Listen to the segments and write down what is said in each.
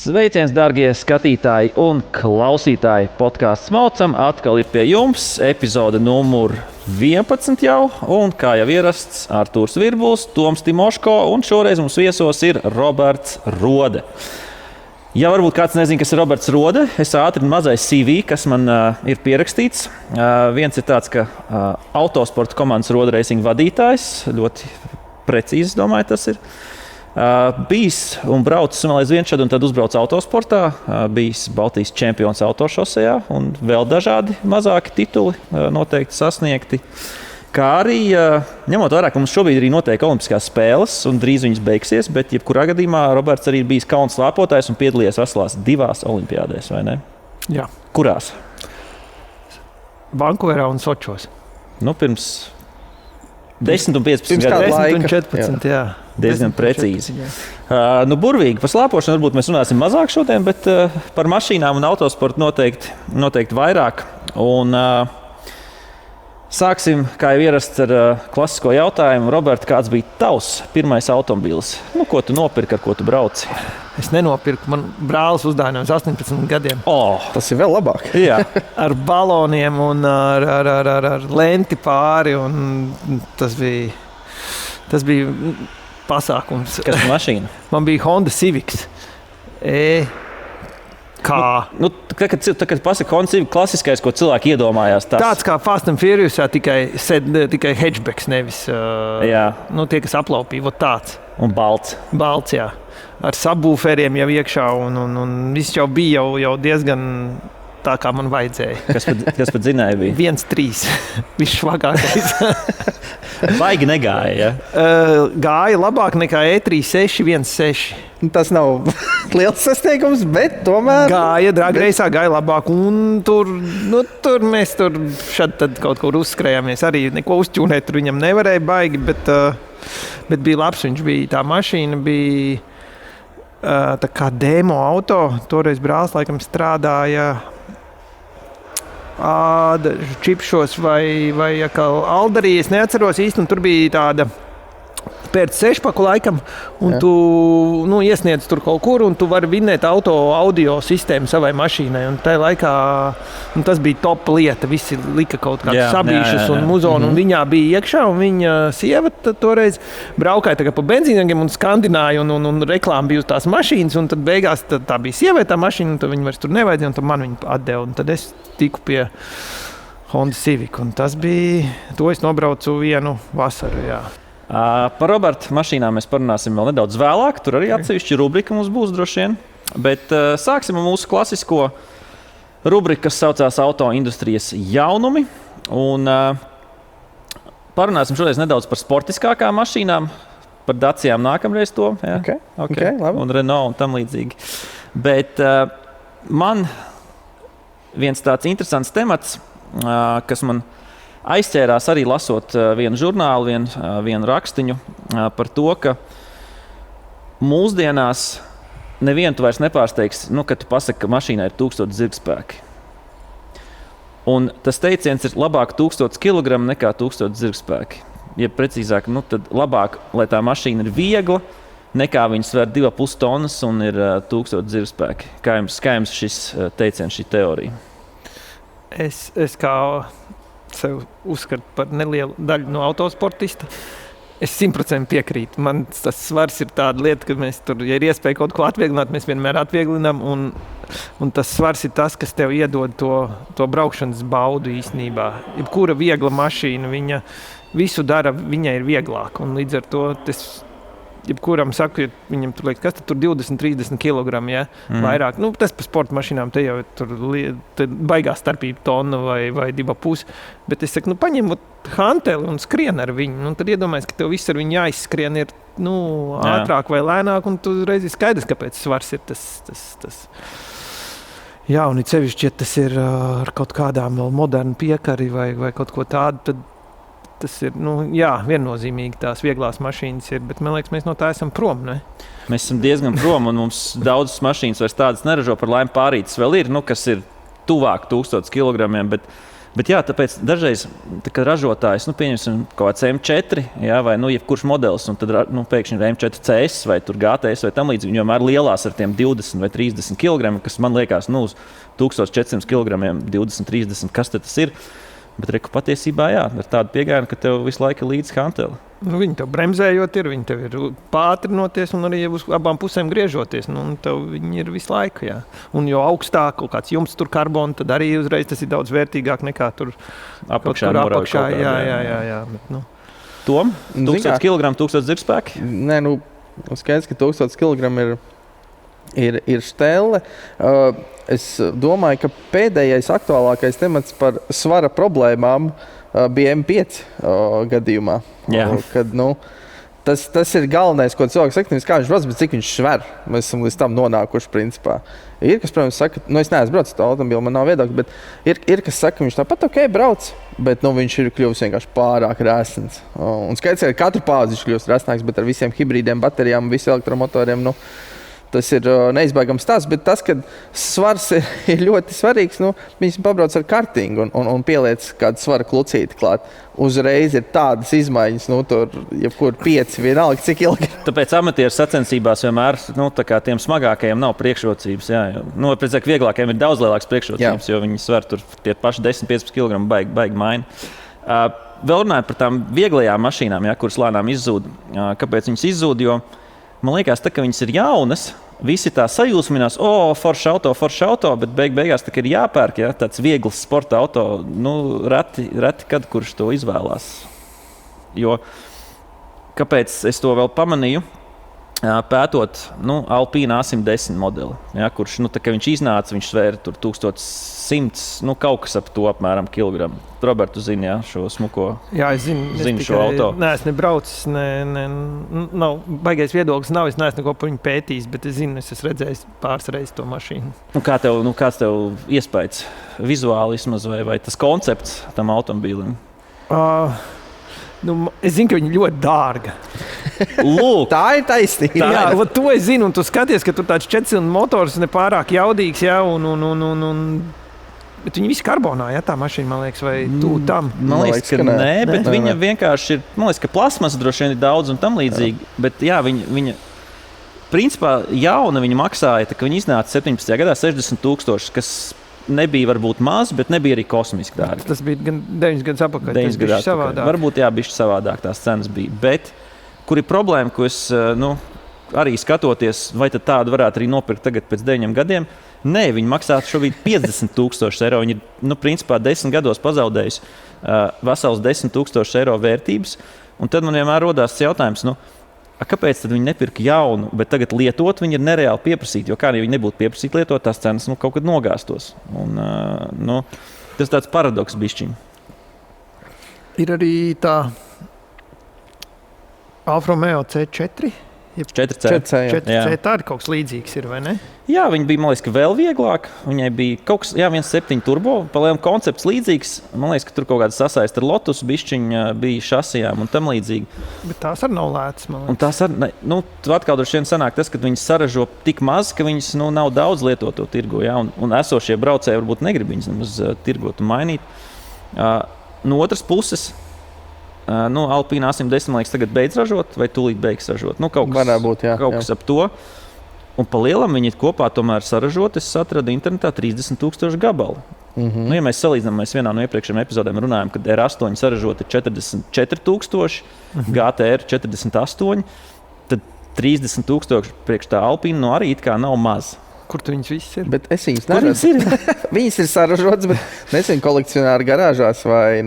Sveiciens, darbie skatītāji un klausītāji! Podkāsts Maucam atkal ir pie jums. Epizode numur 11 jau. Un, kā jau ierasts, Artūrs Virbuls, Toms Timoško un šoreiz mums viesos ir Roberts Rode. Ja varbūt kāds nezina, kas ir Roberts Rode, es ātri mazais CV, kas man ir pierakstīts. Viens ir tāds, ka autosporta komandas Rode Racing vadītājs. Ļoti precīzi, domāju, tas ir. Bijis un braucis un vēl aizvien šad un tad uzbrauc autosportā. Bijis Baltijas čempions autošosejā un vēl dažādi mazāki tituli noteikti sasniegti. Kā arī, ņemot vērā, ka mums šobrīd arī notiek olimpiskās spēles un drīz viņas beigsies, bet jebkurā gadījumā Roberts arī ir bijis kauna slēpotājs un piedalījies veselās 2 olimpiādēs, vai ne? Jā. Kurās? Vankuverā un Sočos. Nu, pirms 10 un 15 Pirms gadiem. 10 un 14, jā. Diezgan 10 un precīzi. 14, Nu, burvīgi par slēpošanu varbūt mēs runāsim mazāk šodien, bet par mašīnām un autosportu noteikti vairāk. Un, sāksim, kā jau ierasts, ar klasisko jautājumu. Robert, kāds bija tavs pirmais automobīls? Nu, ko tu nopirki, ar ko tu brauci? Es nenopirku, man brālis uzdāvināja uz 18 gadiem. Tas ir vēl labāk. Jā. Ar baloniem un ar lenti pāri. Tas bija pasākums. Kas ir mašīna? Man bija Honda Civics. Kad pasaka Honda Civic, klasiskais, ko cilvēki iedomājās. Tāds kā Fast and Furious, tikai hatchbacks, nevis tie, kas aplaupīja. Tāds. Un balts. Balts, jā. Ar sabūferiem jau iekšā, un viss jau bija jau diezgan tā, kā man vajadzēja. Kas pat zinēja bija? 1.3. Viss švagākais. Baigi negāja, ja? Gāja labāk nekā E36 1.6. Tas nav liels sasniegums, bet tomēr... Gāja, dragreisā gāja labāk, un tur mēs šad tad kaut kur uzskrējāmies. Arī neko uzķūnēt tur viņam nevarēja baigi, bet bija labs. Viņš bija, tā mašīna bija tā kā demo auto. Toreiz brālis laikam strādāja čipšos vai Aldarī. Es neatceros īsti, un tur bija tāda pēc 6-paku laikam, un tu iesniedz tur kaut kur, un tu vari vinēt audio sistēmu savai mašīnai. Un tajā laikā tas bija top lieta. Visi lika kaut kādus sabīšus un muzonu, un viņā bija iekšā, un viņa sieva toreiz braukāja pa benzīnagiem un skandināja, un reklāma bija uz tās mašīnas, un tad beigās tā bija sievai tā mašīna, un tad viņi vairs tur nevajadzēja, un tad man viņu atdeva. Un tad es tiku pie Honda Civic, un tas bija, to es nobraucu vienu vasaru, jā. Par Roberta mašīnām mēs parunāsim vēl nedaudz vēlāk. Tur arī atsevišķi rubrika mums būs droši vien. Bet sāksim ar mūsu klasisko rubriku, kas saucās Auto industrijas jaunumi. Un parunāsim šodien nedaudz par sportiskākām mašīnām, par Dacijām nākamreiz to. Ja? Okay, un Renault un tam līdzīgi. Bet man viens tāds interesants temats, kas man aizķērās arī lasot vienu žurnālu, vienu rakstiņu par to, ka mūsdienās nevienu tu vairs nepārsteigsi, kad tu pasaki, ka mašīnā ir 1000 zirgspēki. Un tas teiciens ir labāk 1000 kg nekā 1000 zirgspēki. Ja precīzāk, tad labāk, lai tā mašīna ir viegla, nekā viņa sver 2,5 tonnas un ir 1000 zirgspēki. Kā jums šis teiciens, šī teorija? Es kā sev uzskatu par nelielu daļu no autosportista. Es 100% piekrītu. Man tas svars ir tāda lieta, ka mēs tur, ja ir iespēja kaut ko atvieglināt, mēs vienmēr atvieglinām. Un tas svars ir tas, kas tev iedod to braukšanas baudu īstenībā. Jebkura viegla mašīna, viņa visu dara, viņai ir vieglāk. Un līdz ar to jebkuram saku, viņam tur liekas, kas tur 20-30 kg, ja? Vairāk. Tas par sporta mašīnām te jau tur baigā starpība tonna vai 2,5. Bet es saku, paņem hanteli un skrien ar viņu. Tad iedomājies, ka tev viss ar viņu jāizskrien ir ātrāk vai lēnāk, un tu reiz ir skaidrs, kāpēc svars ir tas. Jā, un it sevišķi, ja tas ir ar kaut kādām vēl modernu piekari vai kaut ko tādu, tad tas ir, viennozīmīgi tās vieglās mašīnas ir, bet man liekas, mēs no tā esam prom, ne? Mēs esam diezgan prom, un mums daudzas mašīnas vairs tādas neražo, par laimi pārītas vēl ir, kas ir tuvāk 1000 kg, bet Bet jā, tāpēc dažreiz, kad ražotājs, pieņemsim kaut kāds M4, jā, vai jebkurš modelis, un tad pēkšņi ir M4 CS vai GTS vai tam līdzīgi, viņi vienmēr lielās ar tiem 20 vai 30 kg, kas man liekas, uz 1400 kg, 20, 30, kas tas ir. Bet patiesībā jā, ar tādu piegājienu, ka tev visu laiku ir līdzi kanteli. Viņi tev bremzējot, viņi tev ir pātrinoties un arī uz abām pusēm griežoties. Viņi ir visu laiku. Jā. Un jo augstāk kaut kāds jumts tur karbona, tad arī uzreiz tas ir daudz vērtīgāk nekā tur apakšā. Jā. Bet, Tom, 1000 kg, 1000 dzirkspēki? Nē, skaidrs, ka 1000 kg ir štelle. Es domāju, ka pēdējais aktuālākais temats par svara problēmām bija M5 gadījumā. Kad, tas ir galvenais, ko cilvēks saka, nevis kā viņš brauc, bet cik viņš sver. Mēs esam līdz tam nonākuši, principā. Ir, kas, protams, saka, es neesmu braucis ar automobili, man nav viedokļa, bet ir, kas saka, viņš tāpat brauc, bet viņš ir kļuvis vienkārši pārāk rēsns. Un skaidrs, ka katru paudzi viņš kļūst rēsnāks, bet ar visiem hibrīdiem, baterijām, visiem elektromotoriem, tas ir neizbēgams stāsts, bet tas, ka svars ir ļoti svarīgs, viņš pabrauc ar kartingu un pieliec kādu svara klucīti klāt. Uzreiz ir tādas izmaiņas, tur jebkur 5, vienalga cik ilgi. Tāpēc amatieru sacensībās vienmēr tiem smagākajiem nav priekšrocības. Pēc tam vieglākajiem ir daudz lielākas priekšrocības, jo viņi sver tur tie paši 10-15 kg baigi maini. Vēl runājot par tām vieglajām mašīnām, kuras lēnām izzūd. Kāpēc viņas izzūd? Jo man liekas, ka viņas ir jaunas. Visi tā sajūsminās, forši auto, bet beigās ir jāpērk tāds viegls sporta auto. Reti kad kurš to izvēlās. Jo, kāpēc es to vēl pamanīju? Pētot Alpina A110 modeli, kurš, kad viņš iznāca, viņš svēra 1100, kaut kas ap to apmēram kilogramu. Robertu zini, šo smuko. Jā, es zinu šo auto. Nē, es nebraucis, nav baigais viedoklis, es neesmu neko par viņu pētījis, bet es zinu, es esmu redzējis pāris reizes to mašīnu. Kāds tev iespējas vizuāli vismaz vai tas koncepts tam automobīlim? Es zinu, ka viņi ir ļoti dārgi. Lūk, tā ir taisnība. Jā, to es zinu, un tu skaties, ka tur tāds 4-cilindru motors nepārāk jaudīgs, bet viņi visi karbonā, tā mašīna, man liekas, vai tam? Man liekas, ka nē, bet viņa vienkārši ir, man liekas, ka plasmas droši vien ir daudz un tam līdzīgi, bet jā, viņa principā jauna viņa maksāja, kad viņa iznāca 17. gadā 60,000, kas nebija varbūt maz, bet nebija arī kosmiski dārgi. Tas bija gan 9 gadus atpakaļ. 9 gadus atpakaļ. Varbūt bišķi savādāk tās cenas bija. Bet kur ir problēma, ko es arī skatoties, vai tad tādu varētu arī nopirkt tagad pēc 9 gadiem? Nē, viņi maksā šobrīd 50,000 eiro. Viņi ir principā 10 gados pazaudējusi vesels 10,000 eiro vērtības. Un tad man vienmēr rodās jautājums, kāpēc tad viņi nepirka jaunu, bet tagad lietot viņi ir nereāli pieprasīti? Jo kā ja viņi nebūtu pieprasīti lietot, tās cenas kaut kad nogāstos. Un, tas ir tāds paradoks bišķiņ. Ir arī tā Alfa Romeo C4. 4C. 4C tā ir kaut kas līdzīgs, ir, vai ne? Jā, viņi bija, man liekas, vēl vieglāk. Viņai bija kaut kas, 1.7 turbo, palielam koncepts līdzīgs. Man liekas, ka tur kaut kāda sasaista ar Lotus bišķiņa bija šasijām un tam līdzīgi. Bet tās arī nav lētas, man liekas. Un tās atkal droši vien sanāk tas, ka viņas saražo tik maz, ka viņas nav daudz lietoto tirgu, un esošie braucēji varbūt negrib viņas nemaz tirgot un mainīt. No otras puses, Alpina A110, man liekas, tagad beidz ražot, vai tūlīt beigs ražot. Kaut kas ap to. Un pa lielam viņi kopā tomēr saražot, es atradu internetā 30,000 gabalu. Ja mēs salīdzinām, mēs vienā no iepriekšējām epizodēm runājām, kad R8 saražot ir 44,000, GTR 48, tad 30,000 priekš tā Alpina arī it kā nav maz. Kur tu viņas visas ir? Bet es viņas neredzu. Viņas ir saražotas, bet nezinu, kolekcionāri garāžās vai,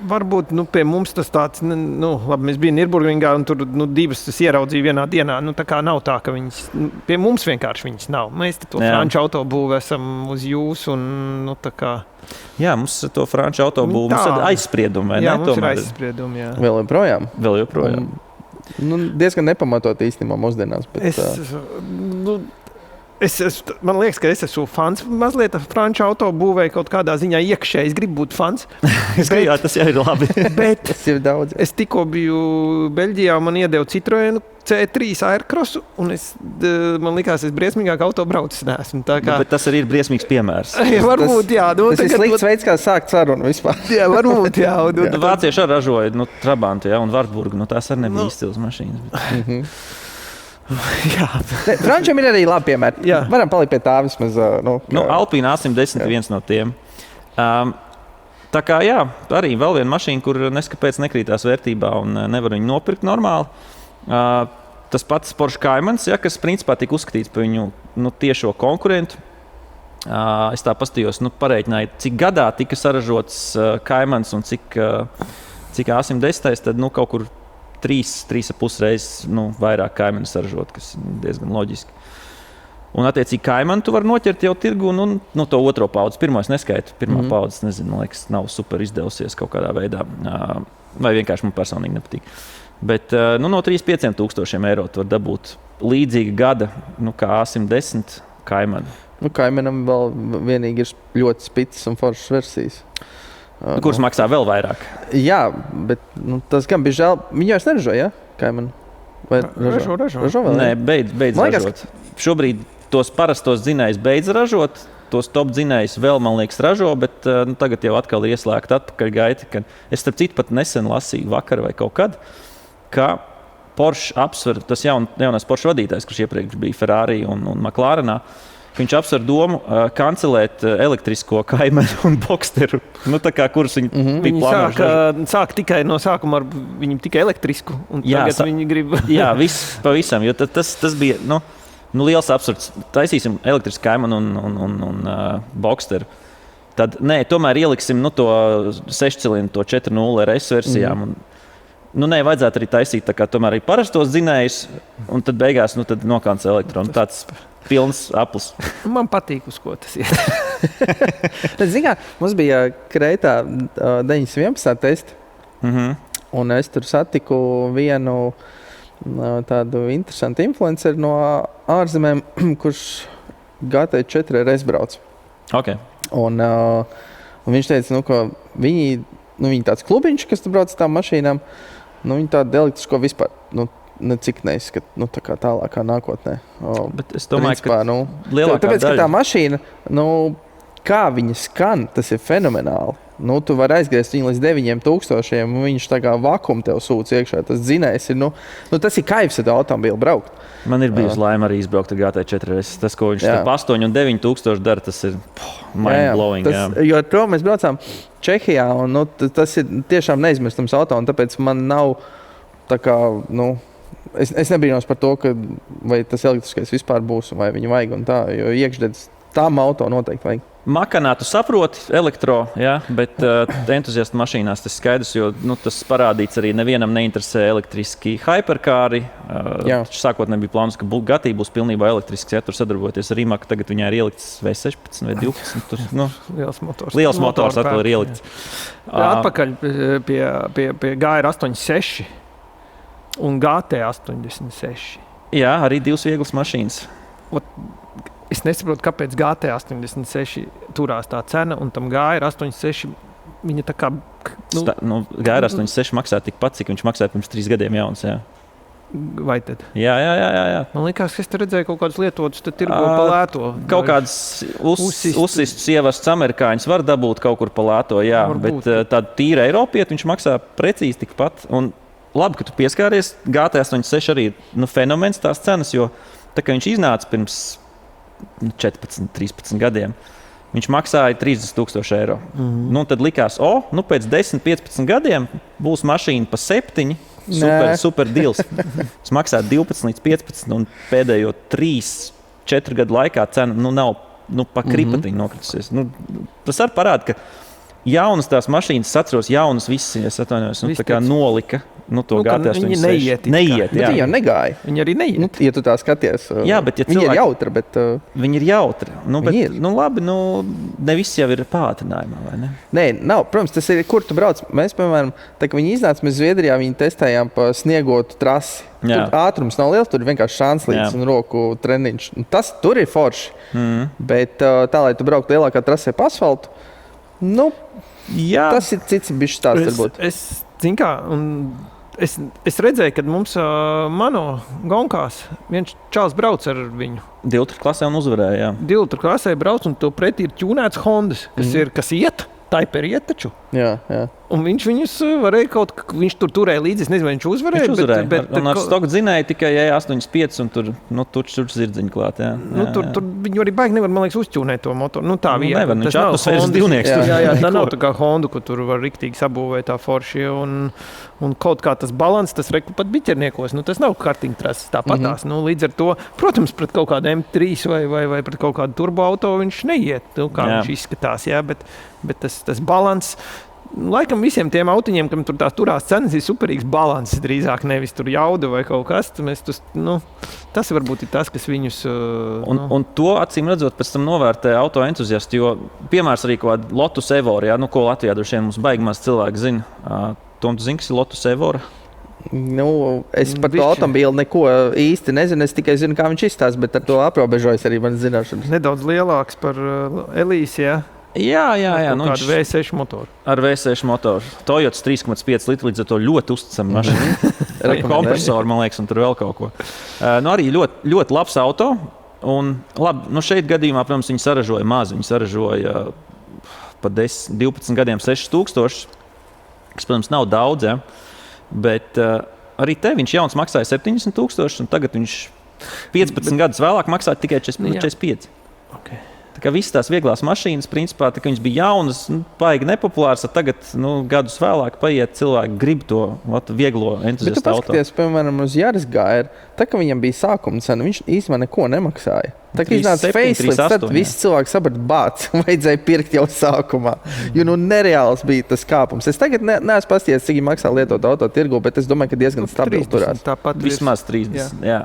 varbūt pie mums tas tāds, labi, mēs bijām Nürburgringā un tur divas tas ieraudzīja vienā dienā. Tā kā nav tā, ka viņas, pie mums vienkārši viņas nav. Mēs to franču autobūvu esam uz jūs un tā kā. Jā, mums to franču autobūvu, mums ir aizspriedumi, vai ne? Jā, mums ir aizspriedumi, jā. Vēl joprojām. Diezgan nepamatot īstenībā mūsdienās. Bet, Man liekas, ka es esmu fans mazliet franču auto būvēju kaut kādā ziņā iekšēji. Es gribu būt fans. Jā, tas jau ir labi. Bet Tas ir daudz. es tikko biju Beļģijā un man iedeva Citroenu C3 Aircrossu, un man likās, es briesmīgāk auto braucis neesmu. Tā kā, Bet tas arī ir briesmīgs piemērs. varbūt, jā. Tas ir slikts veids, kā sākt sarunu vispār. Jā, varbūt, jā. Vācieši arī ražoja Trabantu, un Wartburgu. Tas arī nebija izcils mašīnas. Bet... jā. Frančiem ir arī labi piemēri. Jā. Varam palikt pie tā vismaz. Alpīna A110 ir viens no tiem. Tā kā jā, arī vēl viena mašīna, kur neskapēc nekrītās vērtībā un nevar viņu nopirkt normāli. Tas pats Porsche Caymans, kas principā tika uzskatīts par viņu tiešo konkurentu. Es tā paskatījos, pareiķināju, cik gadā tika saražots Caymans un cik A110, tad kaut kur 3,5 reizes vairāk Caymanu saražot, kas ir diezgan loģiski. Un, attiecīgi, Caymanu tu vari noķert jau tirgu to otro paudzi. Pirmā es neskaitu. Pirmā paudze, nezinu, man liekas, nav super izdevusies kaut kādā veidā. Vai vienkārši man personīgi nepatīk. Bet no 3,5 tūkstošiem eiro tu var dabūt līdzīga gada, kā A110 Caymanu. Caymanam vēl vienīgi ir ļoti spicas un foršas versijas. Kuras maksā vēl vairāk? Jā, bet tas gan bija žēl. Viņi vairs neražo, ja? Cayman? Vai Ražo. Ražo vēl, Nē, beidz ražot. Šobrīd tos parastos dzinējus beidz ražot. Tos top dzinējus vēl, man liekas, ražo, bet tagad jau atkal ir ieslēgta atpakaļ gaita. Es starp citu pat nesen lasīju vakar vai kaut kad, ka Porsche apsver, tas jaunais Porsche vadītājs, kurš iepriekš bija Ferrari un McLarenā, viņš apsver domu kancelēt elektrisko Caymanu un Boxsteru, kurus viņi bija plānojuši. Sāk tikai no sākuma ar viņu tikai elektrisku, un tagad viņi grib... Jā, viss pavisam, jo tas bija liels absurds. Taisīsim elektrisku Caymanu un Boxsteru. Tad, tomēr ieliksim to 6-cilindru, to 4.0 RS versijām. Vajadzētu arī taisīt tomēr arī parastos dzinējus, un tad beigās tad nokancē elektronu. Tāds pilns aplis. Man patīk, uz ko tas ir. Mums bija Kreitā 911 testi, un es tur satiku vienu tādu interesantu influenceru no ārzemēm, kurš GT4 RS brauc. Okay. Un viņš teica, ka viņi tāds klubiņš, kas tur brauc ar tām mašīnām, viņi tādu elektrisko vispār necik neizskat tā kā tālākā nākotnē. Bet es domāju, principā, lielākā tāpēc, daļa... ka tā mašīna, kā viņa skan, tas ir fenomenāli. Tu vari aizgriezt viņu līdz 9,000, un viņš tā kā vakumu tev sūc iekšā. Tas dzinējs ir, tas ir kaivs ar automobīlu braukt. Man ir bijusi laime arī izbraukt ar GT4. Tas, ko viņš starp 8 un 9,000 dara, tas ir mind-blowing. Jo to mēs braucām Čehijā, un tas ir tiešām neizmirstams auto, un tāpēc man nav tā kā, es nebrīnos par to, vai tas elektriskais vispār būs, vai viņu vajag un tā, jo iekšdedz tām auto noteikti vajag. Makanā tu saproti elektro, bet entuziastu mašīnās tas skaidrs, jo tas parādīts arī nevienam neinteresē elektriski hyperkāri. Sākot nebija plāns, ka Bugatti būs pilnībā elektrisks, tur sadarbojoties ar Rimac. Tagad viņai ir ielikts vai 16 vai 12. Tur, liels motors atkal ir ielikts. Atpakaļ pie GR86 un GT86. Jā, arī divas vieglas mašīnas. Es nesaprotu, kāpēc GT86 turās tā cena, un tam GR86 viņa tā kā... GR86 maksā tikpat, cik viņš maksāja pirms 3 gadiem jauns, jā. Vai tad? Jā. Man liekas, ka es te redzēju kaut kādus lietotus, tad tirgo pa lēto. Kaut kādas uzsistus ievests amerikāņus var dabūt kaut kur pa lēto, jā. Bet tādu tīra Eiropieti viņš maksā precīzi tikpat. Un labi, ka tu pieskāries, GT86 arī ir fenomens tās cenas, jo tā kā viņš iznāca pirms 14, 13 gadiem. Viņš maksāja 30,000 eiro. Tad likās, pēc 10, 15 gadiem būs mašīna pa 7. Super deals. Tas maksā 12 līdz 15, un pēdējo 3, 4 gadu laikā cena nav pa kripatiņu nokritusies. Tas arī parāda, ka jaunas tās mašīnas, es atceros, jaunas visas, es atvainojos, tā kā nolika. To GT86. Viņi neiet. Bet viņi jau negāja. Viņi arī neiet. Ja tu tā skaties, jā, bet, viņi ir jautri. Bet, viņi ir jautri. Labi, ne viss jau ir pātrinājumā, vai ne? Nē, nav. Protams, tas ir, kur tu brauc. Mēs, piemēram, tā kā viņi iznāca, mēs Zviedrijā viņi testējām pa sniegotu trasi. Jā. Tur ātrums nav liels, tur ir vienkārši šanslīds un roku treniņš. Tas tur ir forši. Bet tā, lai tu brauktu lielākā trasē pa asfaltu, nu, Jā. tas ir cits bišķi stāsts varbūt. Es redzēju, kad mums mano gonkās viens čals brauc ar viņu. 2. klasē un uzvarēja, jā. 2. klasē brauc un to pretī ir ķūnēts Hondas, kas iet. Taiper iet taču. Jā. Un viņš viņus varēja viņš tur turēja līdzi. Es nezinu, vai viņš uzvarēja. Viņš uzvarēja. Bet un ar stoku dzinēja tikai 8,5 un tur, tur zirdziņu klāt. Jā. Tur viņu arī baigi nevar, man liekas, uzķūnēt to motoru. Nu, tā vieta. Nevar, viņš atmosfēras divnieks. Jā, tā nav tā kā Honda, kur tur var riktīgi sabūvēt tā forši. Un kaut kā tas balans, tas reku pat biķerniekos. Tas nav kartiņtrases tāpatās. Līdz ar to, protams, pret kaut kādu M3 vai pret kaut kādu turboauto viņš neiet, kā viņš izskatās. Jā, bet tas balans, laikam visiem tiem autiņiem, kam tur tās turās cenas, ir superīgs balans, drīzāk nevis tur jauda vai kaut kas. Tas varbūt ir tas, kas viņus... Un to, acīm redzot, pēc tam novērtē auto entuziasti, jo piemērs arī kaut kāda Lotus Evora, ko Latvijā droši vien mums baigi maz cilvēki zina. Tom, tu zini, kas ir Lotus Evora? Es par to automobīlu neko īsti nezinu, es tikai zinu, kā viņš izstās, bet ar to aprobežojas arī man zināšanas. Nedaudz lielāks par Elīsi, jā? Jā. Kādu V6 motoru. Ar V6 motoru. Toyota 3,5 litru, līdz ar to ļoti uzticama mašīna. Kompresori, man liekas, un tur vēl kaut ko. Arī ļoti, ļoti labs auto. Un labi, šeit gadījumā, protams, viņi saražoja maz. Viņi saražoja pa 12 gadiem 6,000, kas, protams, nav daudz, ja? Bet arī te viņš jauns maksāja 70,000, un tagad viņš 15 gadus vēlāk maksā tikai 45. Okay. Tā kā visas tās vieglās mašīnas, principā, tā kā viņas bija jaunas, paigi nepopulāras, tad tagad, gadus vēlāk paiet, cilvēki grib to vieglo entuziastu auto. Bet tu paskaties, piemēram, uz Yaris GR, tā kā viņam bija sākuma cena, viņš īstenībā neko nemaksāja. Tā kā iznāca facelift, tad visi cilvēki saprata, bāc, vajadzēja pirkt jau sākumā. Jo nereāls bija tas kāpums. Es tagad neesmu paskatījies, cik maksā lietot auto tirgu, bet es domāju, ka diezgan stabili turās. Vismaz 30. Jā.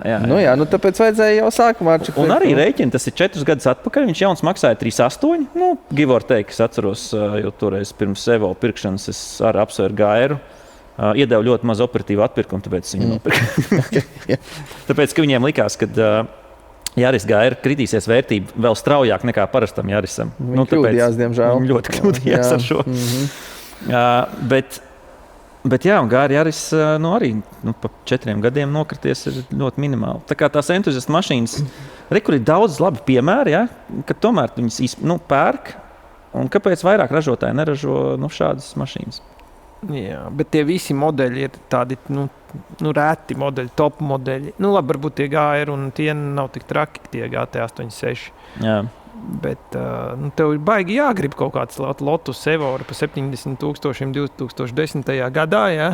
Tāpēc vajadzēja jau sākumā. Un arī rēķini, tas ir 4 gadus atpakaļ, viņš jauns maksāja 3,8. Give or take, es atceros, jo toreiz pirms Evo pirkšanas es arī apsvēru GR. Iedevu ļoti maz operatīvu atpirkumu, tāpēc viņi nopirka. Tāpēc, ka viņiem likās, ka Yaris GR kritīsies vērtība vēl straujāk nekā parastam Yarisam. Viņi kļūdījās, diemžēl. Viņi ļoti kļūdījās ar šo. Bet jā, un GR Yaris arī pa 4 gadiem nokrities ir ļoti minimāli. Tā kā tās entuziastu mašīnas, kur ir daudz labi piemēri, ja, ka tomēr viņas pērk, un kāpēc vairāk ražotāji neražo šādas mašīnas? Jā, bet tie visi modeļi ir tādi rēti modeļi, top modeļi. Labi, varbūt tie GR un tie nav tik traki, tie GT86. Jā. Bet tev ir baigi jāgrib kaut kāds Lotus Evora pa 70,000 2010. gadā, jā?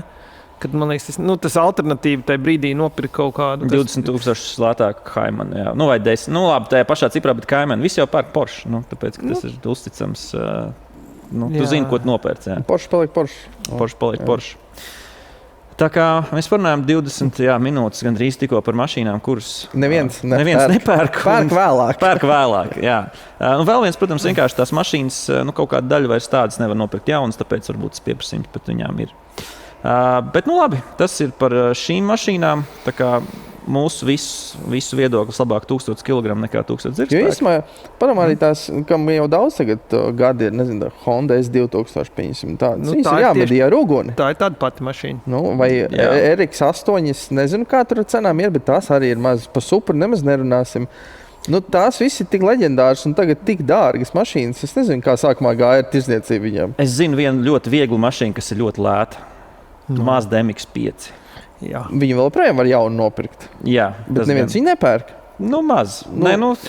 Kad, man liekas, tas alternatīva tajā brīdī nopirka kaut kādu... 20,000 lētāku Caymanu, jā. Vai 10. Labi, tajā pašā ciprā, bet Caymanu visi jau pērk Porsche, tāpēc, ka tas ir uzticams... tu zini, ko tu nopērci. Porsche paliek Porsche. Porsche paliek Porsche. Tā kā mēs parunājam 20 minūtes gandrīz tikko par mašīnām, kuras neviens nepērk. Pērk vēlāk, jā. Un vēl viens, protams, vienkārši tās mašīnas, kaut kāda daļa vairs tādas nevar nopirkt jaunas, tāpēc varbūt tas pieprasījums pat viņām ir. Bet, labi, tas ir par šīm mašīnām. Tā kā mūsu visu viedoklis labāk 1000 kg nekā 1000 zirgspēku. Jo īsumā, padomā arī tās, kam jau daudz tagad gadi ir, nezinu, Honda S2500 tādas. Viņas ir jāmedīja ar uguni. Tā ir tāda pati mašīna. Vai RX8, es nezinu, kā tur cenām ir, bet tās arī ir maz. Pa super nemaz nerunāsim. Tās visi ir tik leģendāras un tagad tik dārgas mašīnas. Es nezinu, kā sākumā gāja ar tirzniecību viņām. Es zinu vienu ļoti vieglu mašīnu, kas ir ļoti lēta. Mazda MX-5. Jā. Viņi vēl projām var jaunu nopirkt. Jā. Bet neviens viņu nepērk. Maz. Mums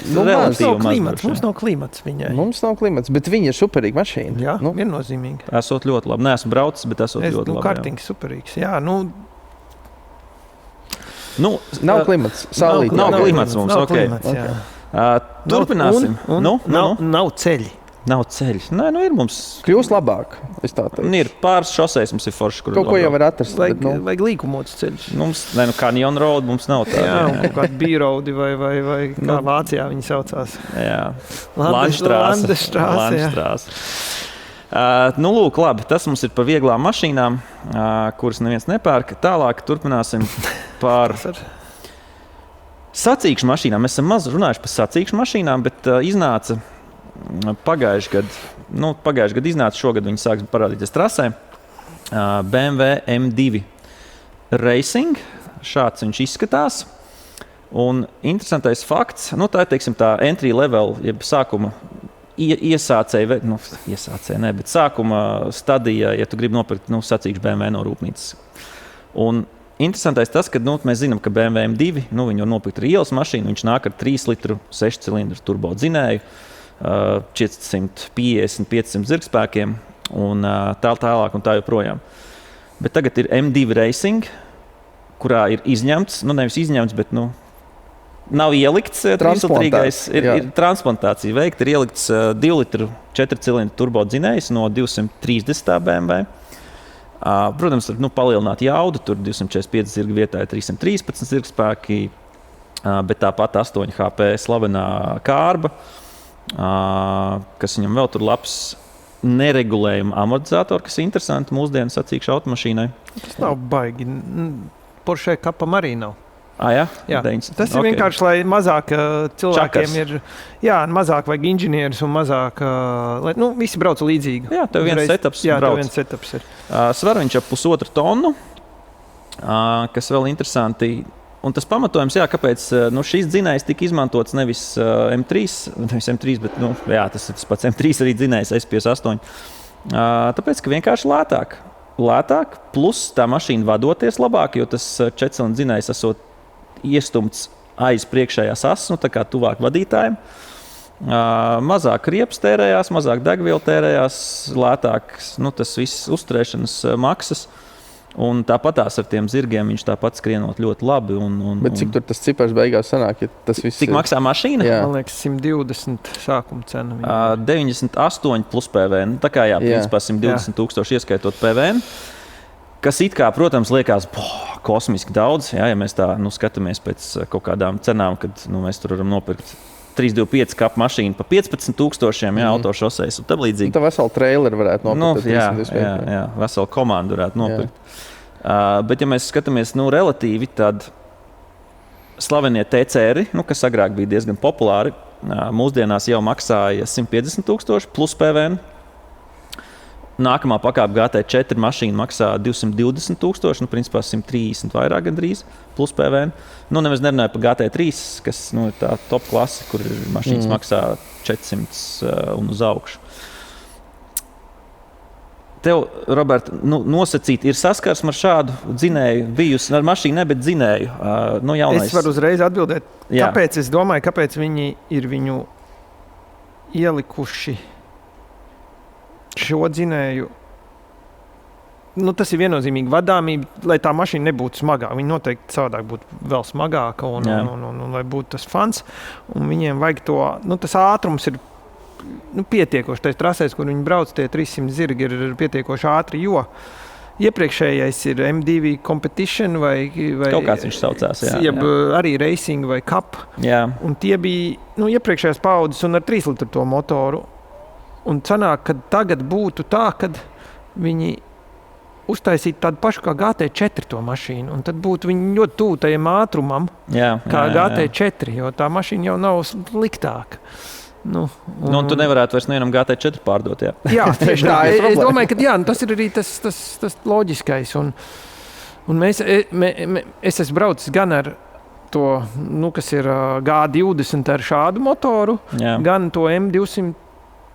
nav klimats viņai. Mums nav klimats, bet viņa ir superīga mašīna. Jā, viennozīmīgi. Esot ļoti labi. Neesmu braucis, bet esot ļoti labi. Kartings superīgs. Jā, nav klimats. Nav klimats mums. Nav klimats, jā. Turpināsim. Nav ceļi. Nav ceļš. Nē, nu ir mums. Kļūst labāk, es tā teiktu. Ir pāris šoseis, mums ir forši, kur kaut ko jau var atrast. Vajag līkumots ceļš. Mums, Canyon Road mums nav tāda. Jā, un kaut kādi B-roadi vai kā Vācijā viņi saucās. Jā. Landesstrāse. Nu, lūk, labi, tas mums ir par vieglām mašīnām, kuras neviens nepērk. Tālāk turpināsim par sacīkšu mašīnām. Mēs esam maz runājuši par sacīkšu mašīnām, bet iznāca pagājuši gadu iznāca, šogad viņi sāks parādīties trasē. BMW M2 Racing, šāds viņš izskatās. Un interesantais fakts, tā ir, teiksim, tā entry level, jeb sākuma iesācēja, bet sākuma stadija, ja tu gribi nopirkt sacīkšu BMW no rūpnīcas. Un interesantais tas, ka mēs zinām, ka BMW M2, viņu var nopirkt ar ielas mašīnu, viņš nāk ar 3 litru 6 cilindru turbo dzinēju, 450, 500 zirgspēkiem un tālāk un tā joprojām. Bet tagad ir M2 Racing, kurā ir izņemts, nevis izņemts, bet nav ielikts trīslīgais, ir transplantācija veikta, ir ielikts 2 litru 4 cilindru turbo dzinējs no 230 BMW. Protams, tur palielināt jaudu, tur 245 zirga vietā ir 313 zirgspēki, bet tāpat 8 HP slavenā kārba, kas viņam vēl tur labs neregulējuma amortizatori, kas ir interesanti mūsdienu sacīkšu automašīnai. Tas nav baigi. Porsche kapam arī nav. Jā? Tas ir vienkārši, lai mazāk cilvēkiem ir. Jā, mazāk vajag inženierus un mazāk, lai visi brauc līdzīgi. Jā, tev viens setups brauc. Jā, viens setups ir. Svar viņš ap 1,5 tonu, kas vēl interesanti. Un tas pamatojums, kāpēc šīs dzinējs tika izmantots nevis M3, bet tas ir tas pats M3 arī dzinējs S58. Tāpēc, ka vienkārši lētāk, plus tā mašīna vadoties labāk, jo tas 4-cilindru dzinējs esot iestumts aiz priekšējās asas, tā kā tuvāk vadītājiem. Mazāk riepas tērējās, mazāk degviela tērējās, lētāk tas viss uzturēšanas maksas. Un tāpatās ar tiem zirgiem viņš tāpat skrienot ļoti labi. Bet cik tur tas cipars beigās sanāk? Ja cik maksā mašīna? Jā. Man liekas, 120 sākuma cena. 98 plus PVN. Tā kā principā 120 000 ieskaitot PVN. Kas it kā, protams, liekas kosmiski daudz. Ja mēs tā skatāmies pēc kaut kādām cenām, kad mēs tur varam nopirkt 325 kapu mašīnu par 15 000 autošoseis un tam līdzīgi. Tā vesela traileri varētu nopirkt. Jā, vesela komanda varētu nopirkt. Bet, ja mēs skatāmies relatīvi, tad slavenie TCR, kas agrāk bija diezgan populāri, mūsdienās jau maksāja 150 000 plus PVN. Nākamā pakāpe GT4 mašīna maksā 220 000, principā 130 vairāk gandrīz, plus PVN. Nemaz nerunāju par GT3, kas ir tā top klase, kur mašīnas maksā 400 un uz augšu. Tev, Robert, nosacīt, ir saskarsme ar šādu dzinēju bijusi, ar mašīnu, ne, bet dzinēju. Jaunais. Es varu uzreiz atbildēt, kāpēc viņi ir viņu ielikuši šo dzinēju. Tas ir viennozīmīgi vadāmība, lai tā mašīna nebūtu smagāka. Viņa noteikti savādāk būtu vēl smagāka un lai būtu tas fans. Un viņiem vajag to, tas ātrums ir pietiekoši. Tais trasēs, kur viņi brauc, tie 300 zirgi ir pietiekoši ātri, jo iepriekšējais ir M2 Competition vai kaut kāds viņš saucās, arī Racing vai Cup. Jā. Un tie bija iepriekšējās paudzes un ar 3 litru to motoru. Un sanāk, ka tagad būtu tā, kad viņi uztaisītu tādu pašu kā GT4 to mašīnu. Un tad būtu viņi ļoti tuvu tajam ātrumam, kā GT4, jo tā mašīna jau nav sliktāka. Un tu nevarētu vairs nevienam GT4 pārdot. Jā, tieši tā. Es domāju, ka tas ir arī tas loģiskais. Un es esmu braucis gan ar to, kas ir G20 ar šādu motoru, gan to M200.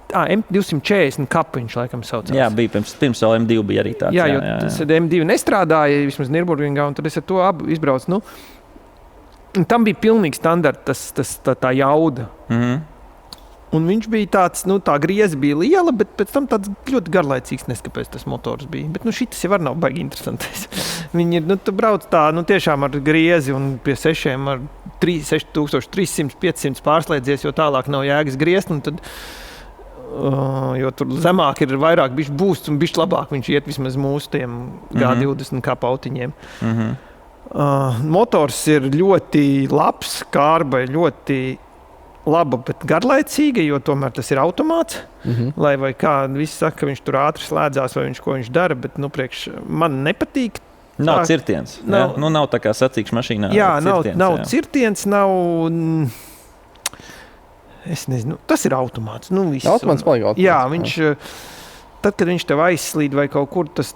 M240 kapiņš, laikam, saucās. Jā, bija pirms vēl M2 bija arī tāds. Jā, tas M2 nestrādāja, vismaz Nürburgringā, un tad es ar to abu izbraucu. Tam bija pilnīgi standarta tā jauda. Un viņš bija tāds, tā grieza bija liela, bet pēc tam tāds ļoti garlaicīgs, kāpēc tas motors bija. Bet šitas jau nav baigi interesantais. Viņi ir, tu brauc tā, tiešām ar griezi un pie 6 ar 6300, 500 pārslēdzies, jo tālāk nav jēgas griezt, un tad Jo tur zemāk ir vairāk bišķi boosts un bišķi labāk viņš iet vismaz mūsu tiem G20 kā pautiņiem. Motors ir ļoti labs, kārba ir ļoti laba, bet garlaicīga, jo tomēr tas ir automāts. Lai vai kā, visi saka, ka viņš tur ātri slēdzās vai ko viņš dara, bet priekš man nepatīk. Nav cirtiens. Nav tā kā sacīkšu mašīnā. Jā, nav cirtiens, nav... Es nezinu, tas ir automāts. Automāts paliek automāts. Jā, viņš... Tad, kad viņš tev aizslīd vai kaut kur, tas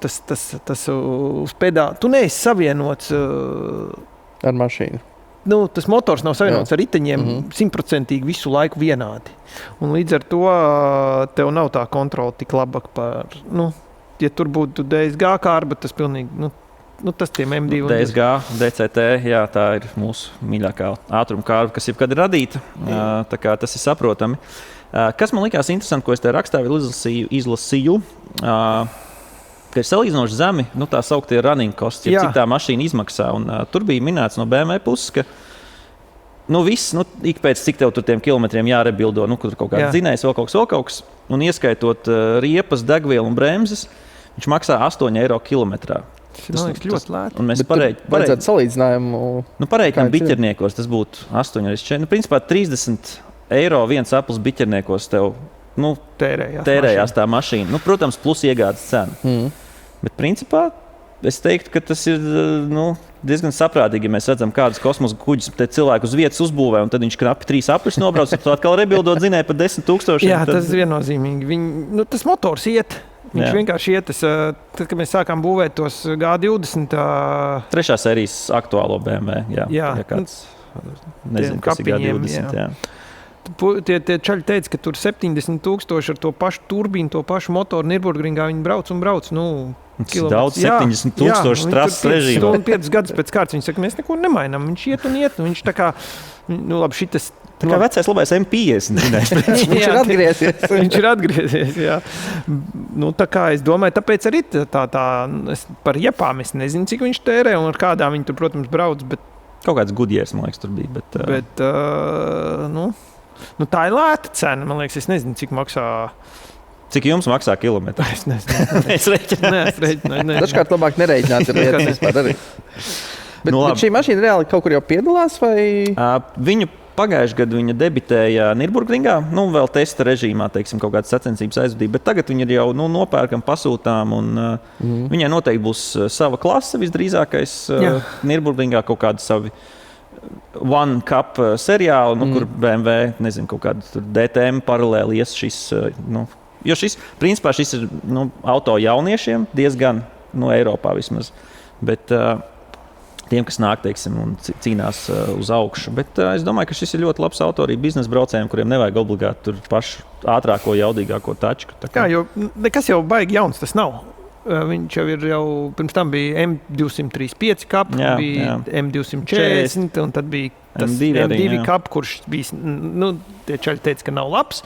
uz pedāli... Tu neesi savienots... Ar mašīnu. Tas motors nav savienots ar riteņiem 100% visu laiku vienādi. Un līdz ar to tev nav tā kontrola tik laba par... ja tur būtu DSG kārba, tas pilnīgi... tas tiem M2 un DSG, DCT, jā, tā ir mūsu mīļākā ātruma kārba, kas jebkad ir radīta. Tā kā tas ir saprotami. Kas man likās interesanti, ko es te rakstā vēl izlasīju, ka ir salīdzinoši zemi, tā sauktie running costs, ja cik tā mašīna izmaksā. Un, tur bija minēts no BMW puses, ka viss, ik pēc cik tev tur tiem kilometriem jārebildo, kur kaut kāds dzinējs, vēl kaut kas, un ieskaitot riepas, degvielu un bremzes, viņš maksā 8 eiro kilometrā. Tas ļoti lēti. Un mēs vajadzētu salīdzinājumu... Pareiķinām biķerniekos, tas būtu 8 reizes 4. Principā 30 eiro viens Apples biķerniekos tev tērējās tā mašīna. Protams, plus iegādes cena. Bet principā es teiktu, ka tas ir diezgan saprātīgi, ja mēs redzam, kādus kosmosa kuģus te cilvēku uz vietas uzbūvē, un tad viņš knapi 3 apļus nobrauc, un tu atkal rebildot zinēja par 10 000. Jā, tas ir viennozīmīgi. Tas motors iet. Viņš vienkārši iet, tad, kad mēs sākām būvēt tos G20... Trešā sērijas aktuālo BMW, ja kāds nezinu, kas ir G20, jā. Tie čaļi teica, ka tur 70,000 ar to pašu turbīnu, to pašu motoru Nürburgringā viņi brauc. Daudz 70,000 trases režīmā. 5 gadus pēc kārtas viņi saka, mēs neko nemainām. Viņš iet un iet, un viņš tā kā, labi, šitas... Tā kā vecais labais M50, viņš ir atgriezies. Viņš ir atgriezies, jā. Tā kā es domāju, tāpēc arī par jepām es nezinu, cik viņš tērē un ar kādām viņi tur, protams, brauc, bet... Kaut kāds Goodyears, man liekas, tur bija, bet... tā ir lēta cena, man liekas, es nezinu, cik maksā... Cik jums maksā kilometru? Es nezinu. Es reiķināju. Dažkārt labāk nereiķināt ir lietas vispār arī. Bet šī mašīna reāli kaut kur jau piedalās, vai? Viņu pagājušajā gadā viņa debitēja Nürburgringā, vēl testa režīmā, teiksim, kaut kādas sacensības aizvadīja, bet tagad viņa ir jau nopērkam, pasūtām, un viņai noteikti būs sava klase visdrīzākais Nürburgringā, kaut kādi savi One Cup seriāli, kur BMW, nezinu, kaut kāda DTM paralēli ies šis, jo principā šis ir auto jauniešiem diezgan, Eiropā vismaz, bet tiem, kas nāk, teiksim, un cīnās uz augšu. Bet es domāju, ka šis ir ļoti labs auto arī biznesa braucējiem, kuriem nevajag obligāti tur pašu ātrāko, jaudīgāko tačku. Jā, jo nekas jau baigi jauns tas nav. Viņš jau pirms tam bija M235 kap, bija M240, un tad bija tas M2 kap, kurš bija, tie čaļi teica, ka nav labs,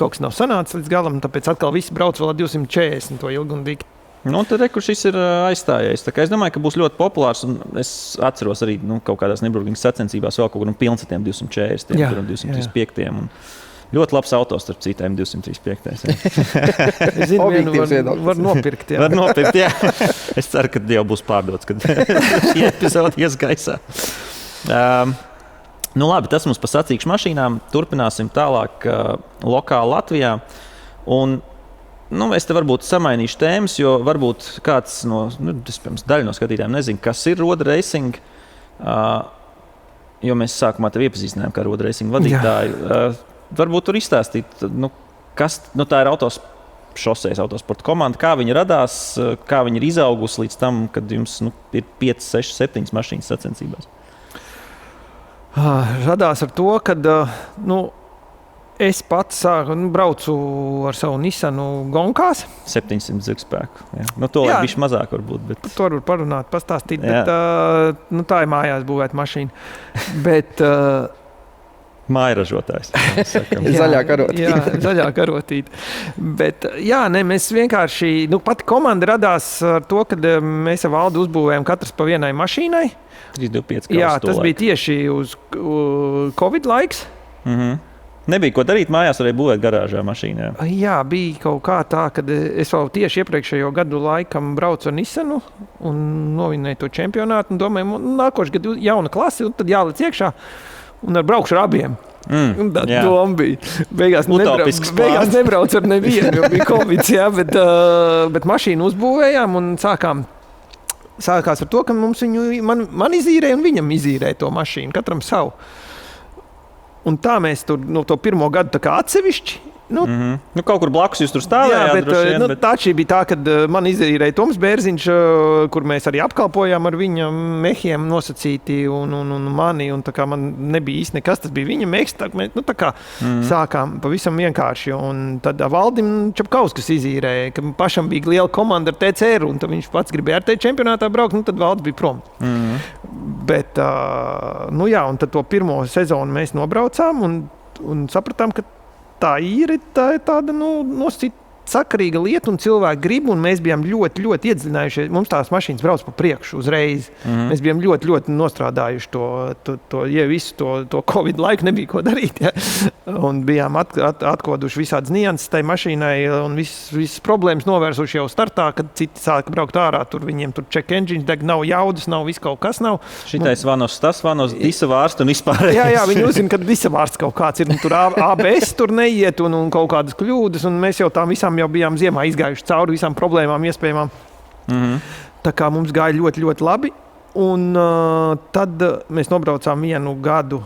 kaut kas nav sanācis līdz galam, tāpēc atkal visi brauc vēl ar 240 to ilgu un dikti. Tad šis ir aizstājies. Tā kā es domāju, ka būs ļoti populārs, un es atceros arī kaut kādās Nürburgringas sacensībās vēl kaut kur pilns ar tiem 240, un 235. Un ļoti labs autos, starp citiem 235. Es zinu, var nopirkt. Var nopirkt, jā. Es ceru, ka jau būs pārdots, kad šī epizode ies gaisā. Labi, tas mums par sacīkšu mašīnām. Turpināsim tālāk lokāli Latvijā. Un es te varbūt samainīšu tēmas, jo varbūt kāds daļa no skatītājiem nezina, kas ir road racing, jo mēs sākumā tev iepazīstinājām kā road racing vadītāju. Varbūt tur izstāstīt, kas tā ir šosejas autosporta komanda, kā viņa radās, kā viņa ir izaugusi līdz tam, kad jums ir 5, 6, 7 mašīnas sacensībās. Radās ar to, kad es pats braucu ar savu Nissanu Gonkās. 700 zirgspēku. To lai bišķi mazāk varbūt. Bet... To var parunāt, pastāstīt, bet tā ir mājās būvēt mašīna. Bet... Mājražotājs. Zaļā karotīte. Jā, zaļā karotīte. Bet mēs vienkārši, pati komanda radās ar to, kad mēs ar Valdu uzbūvējam katrs pa vienai mašīnai. 325 Jā, tas bija tieši uz Covid laiks. Nebija ko darīt mājās, varēja būvēt garāžā mašīnā. Jā, bija kaut kā tā, kad es vēl tieši iepriekšējo gadu laikam braucu ar Nissanu un novinēju to čempionātu. Domāju, nākošais gadu jauna klase, un tad jāliec iekšā un braukšu ar abiem. Tā doma bija. Beigās nebraucu ar nevienu, jo bija Covid, bet mašīnu uzbūvējām un sākās ar to, ka man izīrēja un viņam izīrēja to mašīnu, katram savu. Un tā mēs tur to pirmo gadu tā kā atsevišķi. Kaut kur blakus jūs tur stāvējāt. Jā, bet tā bija tā, kad man izīrēja Toms Bērziņš, kur mēs arī apkalpojām ar viņa mehiem nosacīti un mani. Un tā kā man nebija īsti nekas, tas bija viņa mehs. Tā kā sākām pavisam vienkārši. Un tad Valdim Čapkauskas izīrēja, ka pašam bija liela komanda ar TCR, un tad viņš pats gribēja ar te čempionātā braukt, un tad Valds bija prom. Bet, un tad to pirmo sezonu mēs nobraucām un sapratām, ka tā ir tāda nosacīta sakarīga lieta, un cilvēki grib, un mēs bijām ļoti, ļoti iedziļinājušies. Mums tās mašīnas brauc pa priekšu uzreiz. Mēs bijām ļoti, ļoti nostrādājuši visu to Covid laiku, nebija ko darīt. Ja? Un bijām atkoduši visādas nianses tai mašīnai, un visas problēmas novērsuši jau startā, kad citi sāka braukt ārā. Viņiem tur check engines deg, nav jaudas, nav viss kaut kas nav. Šitais vanos, tas vanos, disavārsts un vispārējais. Jā, viņi uzzina, ka disavārsts kaut kāds ir, un tur ABS tur neiet, un kaut kādas kļūdas, un mēs jau tām visām jau bijām ziemā izgājuši cauri visām problēmām iespējamām. Tā kā mums gāja ļoti, ļoti labi. Un tad mēs nobraucām vienu gadu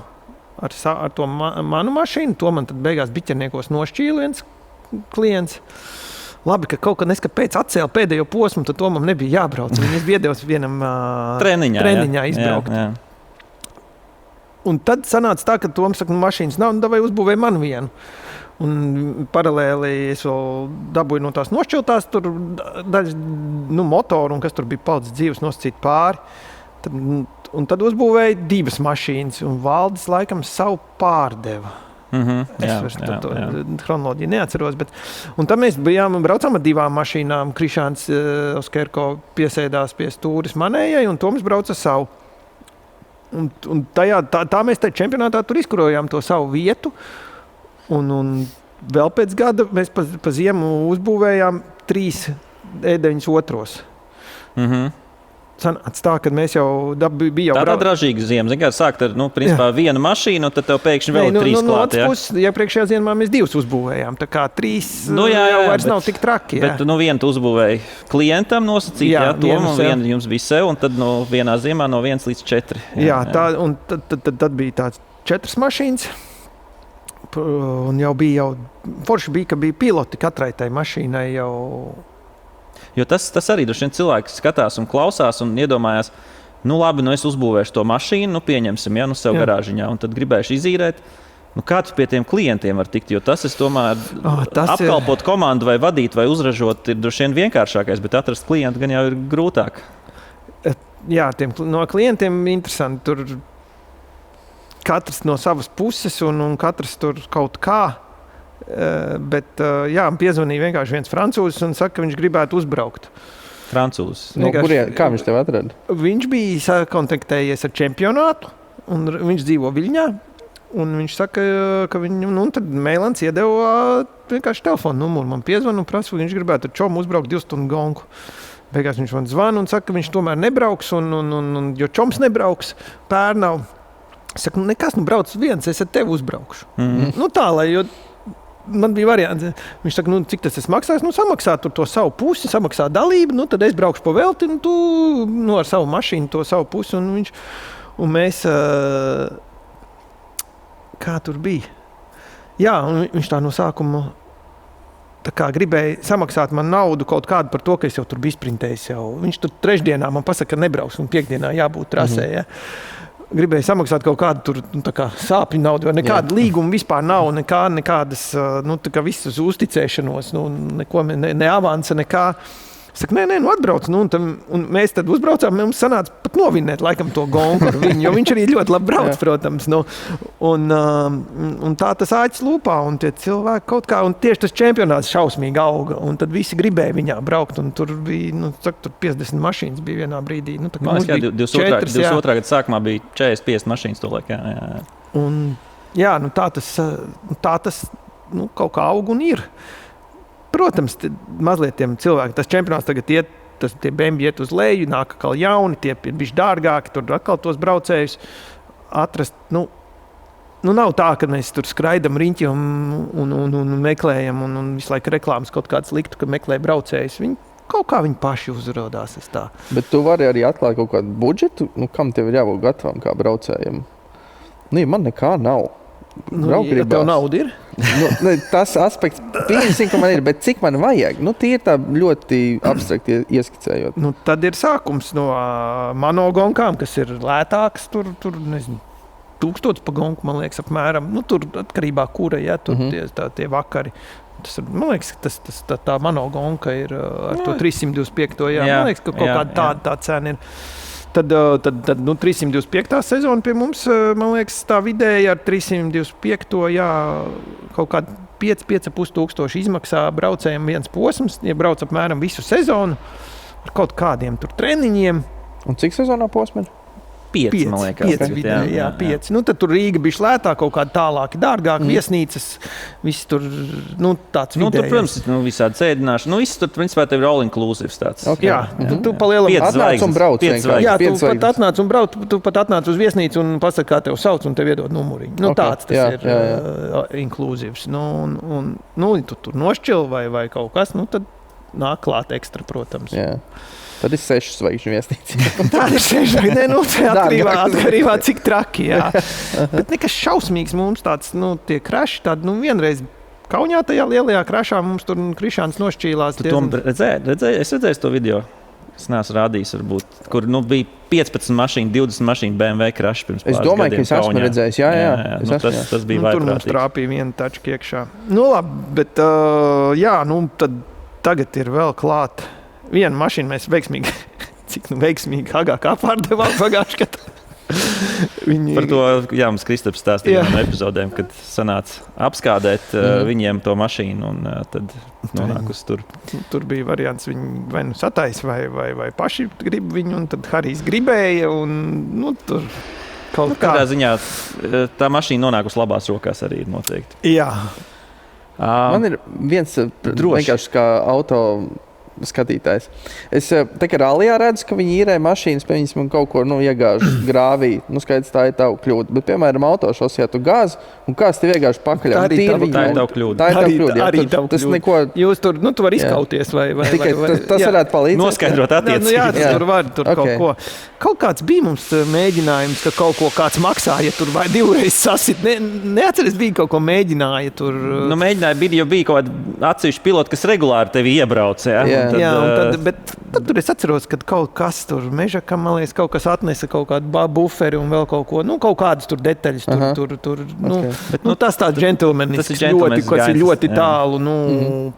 ar to manu mašīnu. To man tad beigās Biķerniekos nošķīla viens klients. Labi, ka kaut kad pēc atcēla pēdējo posmu, tad to man nebija jābrauc. Viņas biedevs vienam treniņā izbraukt. Jā. Un tad sanāca tā, ka Toms saka, mašīnas nav, un davai uzbūvēja man vienu. Un paralēli es vēl dabūju no tās nošķiltās tur daļas motoru, un kas tur bija palicis dzīves nosacīt pāri. Tad uzbūvēja divas mašīnas, un Valdis laikam savu pārdeva. Es vairs to chronoloģiju neatceros. Un tad mēs braucām ar divām mašīnām. Krišāns Oskerko piesēdās pie stūres manējai, un Toms brauca savu. Un tā mēs tajā čempionātā tur izkurojām to savu vietu. Un vēl pēc gada mēs pa ziemu uzbūvējām 3 E92. Sanāca tā, kad mēs jau bija jau... Tā dražīga ziema. Zin kā sākt ar, principā, vienu mašīnu, un tad tev pēkšņi vēl 3 klāt. Iepriekšējā ziemā mēs 2 uzbūvējām. Tā kā 3 jau vairs nav tik traki. Bet vienu tu uzbūvēji klientam nosacīt, Tom, un vienu jums bija sev, un tad vienā ziemā no 1 līdz 4. Un tad bija tāds 4 mašīnas. Un jau bija forši bija, ka bija piloti katrai tai mašīnai jau. Jo tas arī droši vien cilvēks skatās un klausās un iedomājās, labi, es uzbūvēšu to mašīnu, pieņemsim, sev garāžiņā, un tad gribēšu izīrēt. Kā tu pie tiem klientiem var tikt? Jo tas, es domāju, apkalpot komandu vai vadīt vai uzražot ir droši vien vienkāršākais, bet atrast klientu gan jau ir grūtāk. Jā, no klientiem interesanti. Tur katrs no savas puses un katrs tur kaut kā. Bet piezvanīja vienkārši viens francūzis un saka, ka viņš gribētu uzbraukt. Francūzis? Kā viņš tev atrada? Viņš bija sakontaktējies ar čempionātu un viņš dzīvo Viļņā. Un viņš saka, ka tad Mēlans iedeva vienkārši telefonu numuru. Man piezvana un prasa, viņš gribētu ar Čomu uzbraukt 2 stundu gonku. Beigās viņš man zvana un saka, ka viņš tomēr nebrauks, jo Čoms nebrauks Pērnau. Es saku, nekas, brauc viens, es ar tevi uzbraukšu. Tā, jo man bija variants. Viņš saka, cik tas maksās? Samaksā to savu pusi, samaksā dalību, tad es braukšu pa velti, un tu ar savu mašīnu to savu pusi. Un mēs, kā tur bija? Jā, un viņš tā no sākuma gribēja samaksāt man naudu kaut kādu par to, ka es jau tur biju sprintējis. Viņš tur trešdienā man pasaka, ka nebrauks, un piekdienā jābūt trasē. Ja? Gribēja samaksāt kaut kādu tur, sāpju naudu, jo nekāda līguma vispār nav, nekādas, visas uzticēšanos, neko, ne avansa, nekā. Saka, nē, atbrauc. Un mēs tad uzbraucām, mums sanāca pat novinēt laikam to gonku ar viņu, jo viņš arī ļoti labi brauc, protams. Un tā tas āķis lūpā, un tie cilvēki kaut kā, un tieši tas čempionāts šausmīgi auga, un tad visi gribēja viņā braukt, un tur bija, tur 50 mašīnas bija vienā brīdī. 22. gada sākumā bija 40-50 mašīnas to laikā. Jā. jā, tā tas kaut kā aug un ir. Protams, mazliet tiem cilvēkiem tas čempionāts tagad iet, tie BMW iet uz leju, nāk atkal jauni, tie ir bišķi dārgāki, tur atkal tos braucējus atrast. Nav tā, ka mēs tur skraidam riņķi un meklējam un visu laiku reklāmas kaut kādas liktu, ka meklē braucējus. Kaut kā viņi paši uzrodās. Bet tu vari arī atklāt kaut kādu budžetu, kam tev ir jābūt gatavam kā braucējiem? Man nekā nav. Ja tev nauda ir? Tas aspekts, pieņemsim, ka man ir, bet cik man vajag? Tie ir tā ļoti abstrakti ieskicējot. Tad ir sākums no monogonkām, kas ir lētāks, tur nezinu, 1000 pa gonku, man liekas, apmēram. Tur atkarībā kura, ja, tur tie vakari. Man liekas, tā monogonka ir ar to 325. Jā. Man liekas, ka kaut kāda tā cena ir. Tad 325. sezona pie mums, man liekas, tā vidēji ar 325. Jā, kaut kāda 5,5 tūkstoši izmaksā braucējiem viens posms, ja brauc apmēram visu sezonu ar kaut kādiem tur treniņiem. Un cik sezonā posmi ir? 5, man liekas. 5. Tad tur Rīga bija lētāk, kaut kāda tālāka, dārgāka, viesnīcas, viss tur tāds vidējais. Tur, protams, visādi sēdināšana. Viss tur, principā, tev ir all-inclusive tāds. Okay. Jā, tu palielam atnāc un brauc. Jā, tu pat atnāc un brauc, tu pat atnāc uz viesnīcu un pasaka, kā tev sauc, un tev iedod numuriņu. Tāds tas ir inclusives. Tu tur nošķil vai kaut kas, tad nāk klāt ekstra, protams. Jā. Tad ir 6 zvaigžņu viesnīca. Tā ir 6 zvaigžņu. Atkarībā cik traki. Jā. Bet nekas šausmīgs mums tāds, tie kraši tādi, vienreiz Kaunijā tajā lielajā krašā mums tur krišāns nošķīlās. Tu redzēji? Es redzēju to video. Es neesmu rādījis, varbūt, kur bija 15 mašīnu, 20 mašīnu BMW kraši pirms pāris gadiem. Es domāju, ka es esmu redzējis. Jā. Tas bija vajag. Tur mums trāpīja viena tačka iekšā. Labi, bet tad tagad ir vēl klāt. Vienu mašīnu mēs veiksmīgi Hagākā pārdevām pagājušajā gadā. Par to mums Kristaps stāstīja no epizodēm, kad sanāca apskādēt viņiem to mašīnu un tad nonāk uz tur. Tur bija variants, viņi vai satais vai paši grib viņu, un tad Harijs gribēja un tur kaut kā. Kādā ziņā tā mašīna nonāk uz labās rokās arī noteikti. Jā. Man ir viens vienkārši kā auto skatītājs. Es tā kā rallijā redzu, ka viņi īrē mašīnas, piemēram, kaut ko iegāž grāvī. Skaidrs, tā ir tava kļūda. Bet, piemēram, autošosijā tu gāzi un kāds tev iegāž pakaļ. Tā ir tava kļūda. Tā ir tava kļūda. Arī tava kļūda. Neko... Jūs tur, tu vari izkauties vai tas varētu palīdzēt. Noskaidrot attiecīgi. Jā, tur var kaut ko. Kaut kāds bija mums mēģinājums, ka kaut ko kāds maksāja, tur vai divreiz sasit. Neatceries, bija kaut ko mēģināja tur. Mēģināja, bija kaut kāda atsevišķa pilota, kas regulāri tevi iebrauca. Bet tad es atceros, ka kaut kas tur mežakam, man liekas, kaut kas atnesa kaut kādu buferi un vēl kaut ko, kaut kādas tur detaļas tur. Bet tas tāds džentelmenisks ļoti, kas ir ļoti tālu,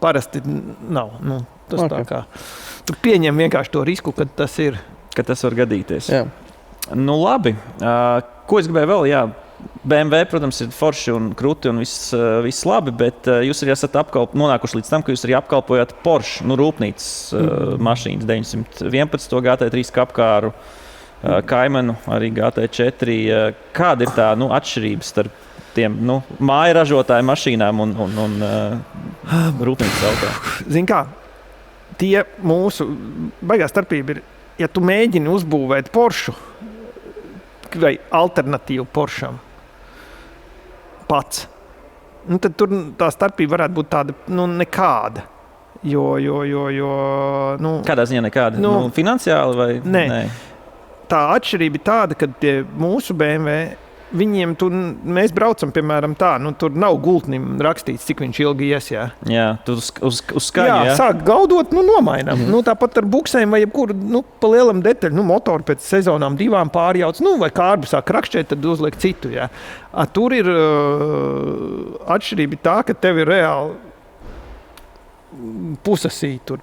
parasti nav. Tas tā kā. Tu pieņem vienkārši to risku, kad tas ir. Ka tas var gadīties. Jā. Labi. Ko es gribēju vēl? Jā. BMW, protams, ir forši un kruti un viss labi, bet jūs arī esat nonākuši līdz tam, ka jūs arī apkalpojat Porsche, rūpnīcas mašīnas 911 GT3 kapkāru, Caymanu, arī GT4. Kāda ir tā atšķirība starp tiem māja ražotāju mašīnām un rūpnīcas auto? Zini kā, tie mūsu baigā starpība ir, ja tu mēģini uzbūvēt Porsche vai alternatīvu Porscham pats, tad tur tā starpība varētu būt tāda, nekāda. Jo, kādā ziņā nekāda? Finansiāli vai? Nē. Tā atšķirība ir tāda, ka tie mūsu BMW, viņiem mēs braucam, piemēram, tā, tur nav gultnim rakstīts, cik viņš ilgi ies, jā. Jā, tu uz skaņu, jā. Sāk gaudot, nomainām. Tāpat ar buksēm vai jebkuru, pa lielam detaļu, motoru pēc sezonām 2 pārjauc, vai kārbu sāk rakšķēt, tad uzliek citu, jā. Tur ir atšķirība tā, ka tev ir reāli pusasī tur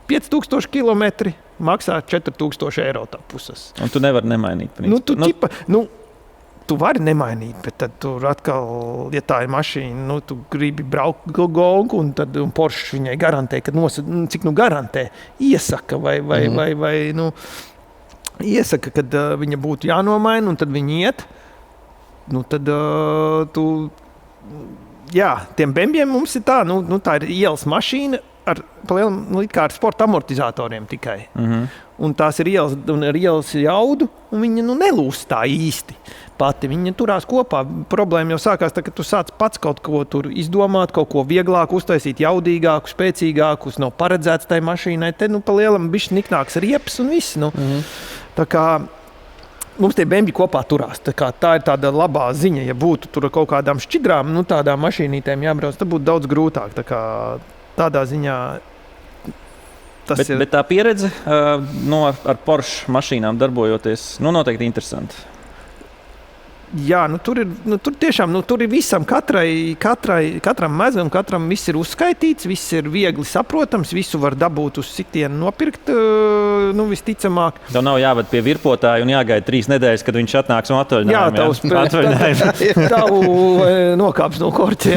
5000 kilometri, maksā 4000 eiro tā pusas. Un tu nevari nemainīt. Tu vari nemainīt, bet tad tur atkal, ja tā ir mašīna, tu gribi braukt gonku, un Porsche viņai garantē, ka cik garantē, iesaka vai iesaka, kad viņa būtu jānomaina, un tad viņi iet. tad tu... Jā, tiem bembiem mums ir tā, tā ir ielas mašīna ar sporta amortizatoriem tikai. Un tās ir ielas, un ar ielas jaudu, un viņa nelūst tā īsti pati. Viņa turās kopā. Problēma jau sākās, tad, kad tu sāc pats kaut ko tur izdomāt, kaut ko vieglāk uztaisīt, jaudīgāku, spēcīgāku, nav paredzēts tai mašīnai. Te pa lielam bišķi niknāks riepas un viss. Tā kā mums tie bembi kopā turās. Tā ir tāda labā ziņa. Ja būtu tur kaut kādām šķidrām, tādām mašīnītēm jābrauc, tad būtu daudz grūtāk. Tādā ziņā bet tā pieredze ar Porsche mašīnām darbojoties, noteikti interesanti. Jā, tur tiešām tur ir visam, katram mezam, katram viss ir uzskaitīts, viss ir viegli saprotams, visu var dabūt uz sitienu nopirkt, visticamāk. Tev nav jāved pie virpotāja un jāgaida 3 nedēļas, kad viņš atnāks no atvaļinājuma. Tavu nokāps no korķa.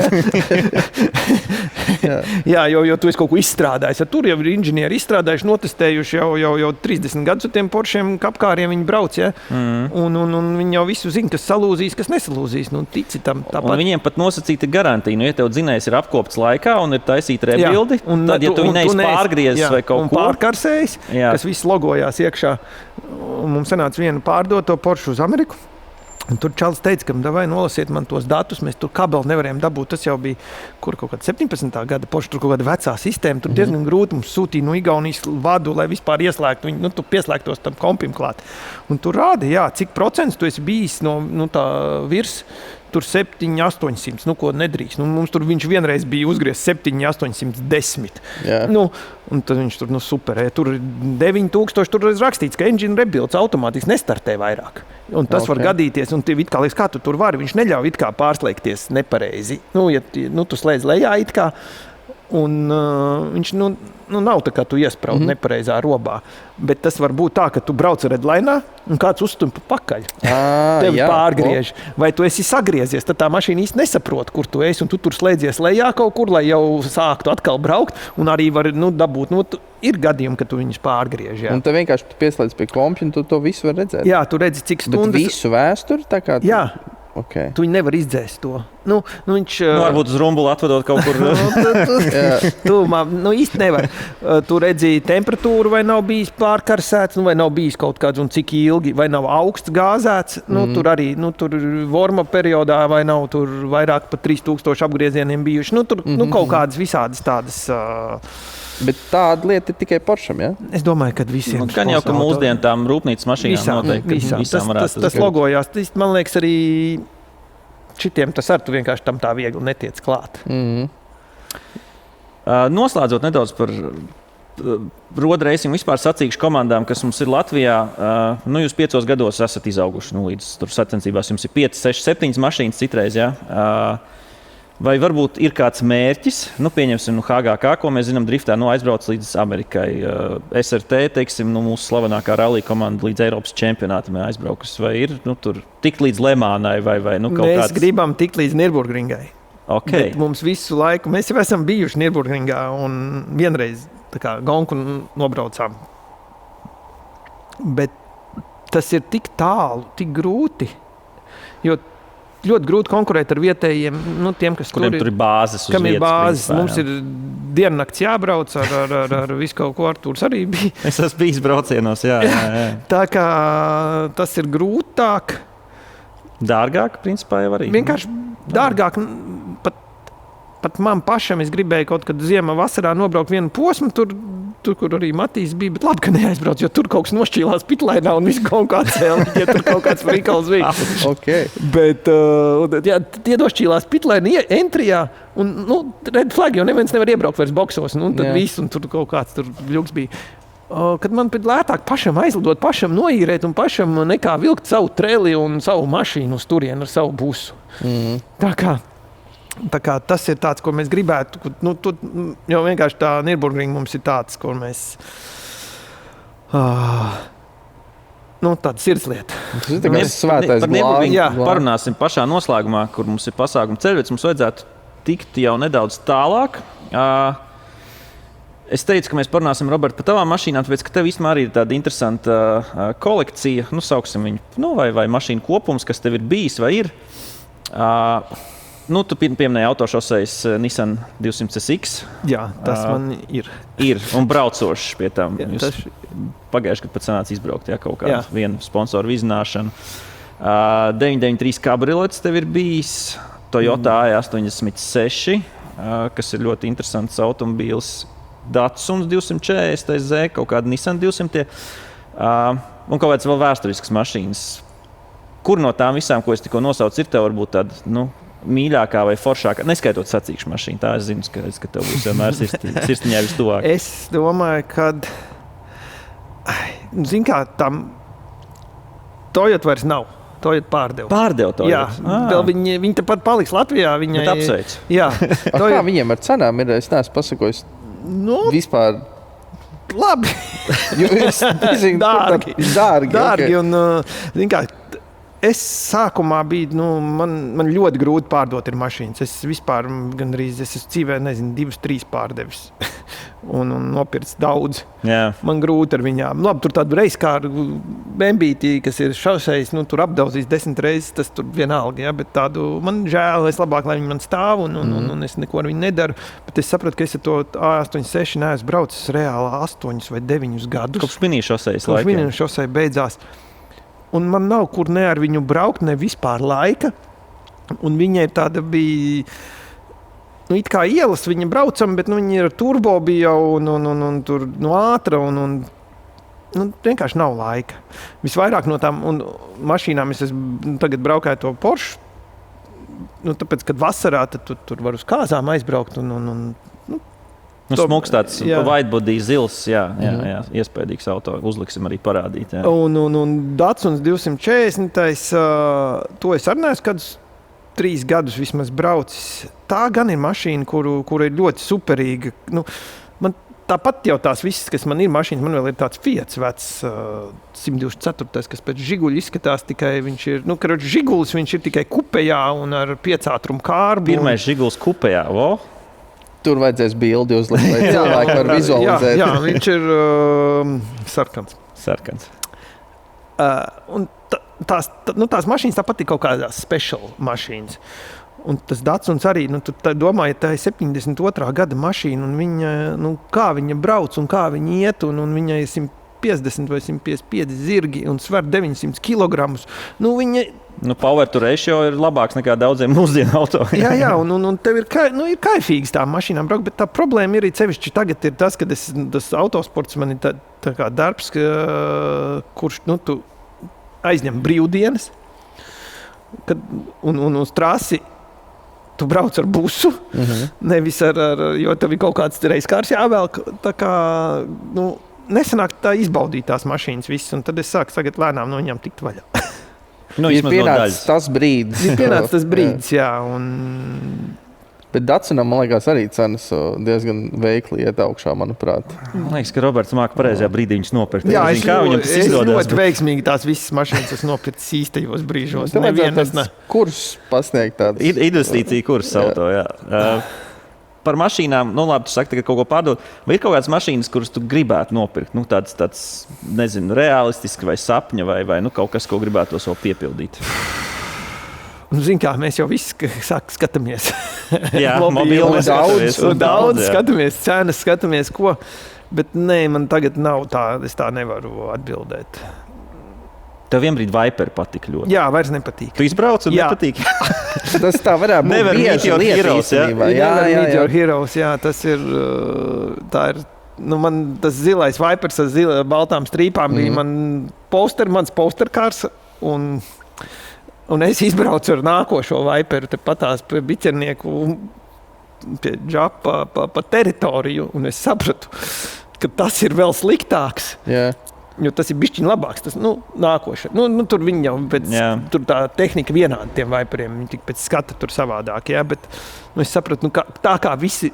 Jā, jo tu esi kaut ko izstrādājis. Tur jau ir inženieri izstrādājuši, notestējuši jau 30 gadus ar tiem Porschiem kapkāriem viņi brauc, ja? Un viņi jau visu zina, kas salūzīs, kas nesalūzīs. Tici tam tāpat. Un viņiem pat nosacīta garantija. Ja tev dzinējs ir apkopts laikā un ir taisīta rebildi, tad, ja tu viņu neesi pārgriezis vai kaut ko. Un pārkarsējis, kas viss logojās iekšā. Un mums sanāca viena pārdoto Porsche uz Ameriku. Un tur čalis teica, ka davai nolasiet man tos datus, mēs tur kabeli nevarējām dabūt. Tas jau bija kaut kāda 17. gada Porsche, tur kaut kāda vecā sistēma. Tur diezgan grūti mums sūtīja no Igaunijas vadu, lai vispār ieslēgtu viņu, tu pieslēgtos tam kompim klāt. Un tur rāda, cik procents tu esi bijis no tā virs. Tur 7,800, ko nedrīkst. Mums tur viņš vienreiz bija uzgriezts 7,810. Un tad viņš tur superē. Tur ir 9,000, tur ir rakstīts, ka engine rebuilds automātiski nestartē vairāk. Un tas var gadīties, un tev it kā liekas, kā tu tur vari, viņš neļauj it kā pārslēgties nepareizi. Tu slēdz lejā it kā, un viņš nav tā kā tu iespraud nepareizā robā. Bet tas var būt tā, ka tu brauc redlainā un kāds uzstumj pakaļ. Tevi pārgriež. Vai tu esi sagriezies, tad tā mašīna īsti nesaprot, kur tu esi, un tu tur slēdzies lejā kaut kur, lai jau sāktu atkal braukt, un arī var dabūt. Ir gadījumi, ka tu viņus pārgriež. Jā. Un tad vienkārši tu pieslēdz pie kompja, un tu to visu var redzēt. Jā, tu redzi, cik stundas. Bet visu vēsturi tā kā? Jā. Okay. Tu viņu nevar izdzēst to. Viņš, varbūt uz rumbulu atvedot kaut kur. Tu īsti nevar. Tu redzi temperatūru, vai nav bijis pārkarsēts, vai nav bijis kaut kāds un cik ilgi, vai nav augsts gāzēts. Tur arī tur vorma periodā, vai nav tur vairāk par 3000 apgriezieniem bijuši. Tur kaut kādas visādas tādas... Bet tāda lieta ir tikai Porscham, ja? Es domāju, ka visiem. Gan jau, ka mūsdienu tām rūpnīcas mašīnām noteikti. Tas logojās. Man liekas, arī šitiem tas ar tu vienkārši tam tā viegli netiec klāt. Noslēdzot nedaudz par road racing vispār sacīkšu komandām, kas mums ir Latvijā. Jūs 5 gados esat izauguši. Līdz tur sacensībās jums ir 5, 6, 7 mašīnas citreiz, ja? Vai varbūt ir kāds mērķis, pieņemsim, HGK, ko mēs zinām, driftā aizbrauc līdz Amerikai. SRT, teiksim, mūsu slavenākā rallija komanda līdz Eiropas čempionātam aizbraukusi. Vai ir tur tikt līdz Lemānai vai kaut kāds? Mēs gribam tikt līdz Nürburgringai. Okay. Bet mums visu laiku, mēs jau esam bijuši Nürburgringā un vienreiz gonku nobraucām. Bet tas ir tik tālu, tik grūti, jo ļoti grūti konkurēt ar vietējiem, tiem, kas kuriem tur ir bāzes uz vietas. Bāzes. Mums ir diennakts jābrauc ar visu kaut ko. Artūrs arī bija. Es esmu bijis braucienos, jā. Tā kā tas ir grūtāk. Dārgāk, principā jau arī. Vienkārši dārgāk. Pat man pašam es gribēju kaut kad ziemā, vasarā nobraukt vienu posmu, tur, kur arī Matīs bija, bet labi, ka neaizbrauc, jo tur kaut kas nošķīlās pitlēnā un visu kaut kā cēl, ja tur kaut kāds frikals bija. Okay. Bet, tie nošķīlās pitlēna entrijā, un, red flag, jo neviens nevar iebraukt vairs boksos, un tad viss, un tur kaut kāds tur ļuks bija. Kad man bija lētāk pašam aizlidot, pašam noīrēt un pašam nekā vilkt savu treli un savu mašīnu uz turienu ar savu busu. Tā kā tas ir tāds, ko mēs gribētu, jo vienkārši tā Nürburgring mums ir tāds, ko mēs, tāda sirdslieta. Mēs svētais glābi. Parunāsim pašā noslēgumā, kur mums ir pasākuma ceļvets, mums vajadzētu tikt jau nedaudz tālāk. Es teicu, ka mēs parunāsim, Robert, par tavām mašīnām, tāpēc, ka tev īstenībā arī ir tāda interesanta kolekcija, sauksim viņu, vai mašīnu kopums, kas tev ir bijis vai ir. Tu pieminēji autošosejas Nissan 200SX. Jā, tas man ir. Ir un braucošs pie tām. Jā, Pagājuši, kad pat sanāca izbraukt kaut kādu vienu sponsoru vizināšanu. 993 kabriolets tev ir bijis, Toyota A86, kas ir ļoti interesants automobīls, Datsuns 240 Z, kaut kāda Nissan 200. Un kaut kāds vēl vēsturisks mašīnas. Kur no tām visām, ko es tikko nosaucu, ir tev varbūt tāda, mīļākā vai foršākā, neskaitot sacīkšu mašīnu? Tā es zinu, ka tev būs vienmēr sirsniņā vistuvāk. Es domāju, ka zini kā, tam Toyota vairs nav. Toyota pārdeva. Pārdeva Toyota? Jā, vēl viņi tepat paliks Latvijā. Bet apsveic. Jā. Kā viņiem ar cenām ir? Es neesmu pasakojis vispār. Labi. Es nezinu, dārgi. Dārgi, okay. Un, zini kā, es sākumā biju, man ļoti grūti pārdot ir mašīnas. Es vispār gandrīz, es esmu dzīvē, 2-3 pārdevis. un nopircis daudz. Jā. Man grūti ar viņām. Labi, tur tādu reizkāru bembītī, kas ir šausējis, tur apdauzīs 10 reizes, tas tur vienalga. Ja? Bet tādu man žēl, es labāk, lai viņi man stāv un es neko ar viņu nedaru. Bet es sapratu, ka es ar to A86 neesmu braucis reāli 8 vai 9 gadus. Kopš minīšosejas laikiem. Kopš minīšoseja beidzās. Un man nav kur ne ar viņu braukt, ne vispār laika. Un viņai tāda bija, it kā ielas viņa braucam, bet viņa ir turbo bija jau un tur ātra un vienkārši nav laika. Visvairāk no tām mašīnām es tagad braukāju to Porsche. Tāpēc, kad vasarā tad tur var uz kāzām aizbraukt smuks tāds widebody zils, jā, iespējīgs auto, uzliksim arī parādīt. Jā. Un Datsuns 240, to es arī neesmu kādus 3 gadus vismaz braucis. Tā gan ir mašīna, kura ir ļoti superīga. Man tāpat jau tās visas, kas man ir mašīnas, man vēl ir tāds Fiats vecs 124, kas pēc Žiguļa izskatās tikai, viņš ir, Žigulis viņš ir tikai kupejā un ar 5-ātrumu kārbu. Pirmais Žiguls kupejā, Tur vajadzēs bildi uzlikt, lai cilvēki var vizualizēt. Jā, viņš ir sarkans. Un tās mašīnas tāpat ir kaut kādas special mašīnas. Un tas Datsuns arī, tu domā, ja tā ir 72. gada mašīna, un viņa, kā viņa brauc un kā viņa iet, un viņa ir 150 vai 155 zirgi un sver 900 kilogramus. Viņa power to ratio ir labāks nekā daudziem mūsdienu auto. jā, un tev ir kaifīgs tām mašīnām braukt, bet tā problēma ir sevišķi tagad ir tas, ka tas autosports man ir tā kā darbs, kurš, tu aizņem brīvdienas, un uz trasi tu brauc ar busu, nevis jo tev ir kaut kāds reizkārs jāvelk, tā kā, nesanāk tā izbaudīt tās mašīnas visas, un tad es sāku tagad lēnām no viņām tikt vaļā. Ir pienācis tas brīdis. Jā. Bet Datsunam, man liekas, arī cenas diezgan veikli iet augšā, manuprāt. Man liekas, ka Roberts māca pareizajā brīdī viņus nopirkt. Jā, es ļoti veiksmīgi tās visas mašīnas es nopircis īstajos brīžos. Kurs pasniegt tāds? Investīcija kurs auto, jā. Par mašīnām, labi, tu saki, ka kaut ko pārdod. Vai ir kaut kādas mašīnas, kuras tu gribētu nopirkt? Tāds nezinu, realistiski vai sapņa vai kaut kas, ko gribētu vēl piepildīt? Zini kā, mēs jau visi skatāmies. Jā, mobīli daudz skatāmies, cenas skatāmies, ko. Bet nē, man tagad nav tā, es tā nevaru atbildēt. Tev vienbrīd Viper patika ļoti. Jā, vairs nepatīk. Tu izbrauc un nepatīk? Tas tā varētu būt bieži lieta īstenībā. Jā, Heroes, jā, tas ir, tā ir, man tas zilais Vipers ar baltām strīpām bija mans posterkārs un es izbraucu ar nākošo Viperu, te patās pie biķernieku, pie džapa pa teritoriju, un es sapratu, ka tas ir vēl sliktāks. Jā. Jo tas ir bišķiņ labāks, tas nākošais. Tur viņi jau tur tā tehnika vienāda tiem Viperiem, viņi tik pēc skata tur savādāk, jā, bet es sapratu, tā kā visi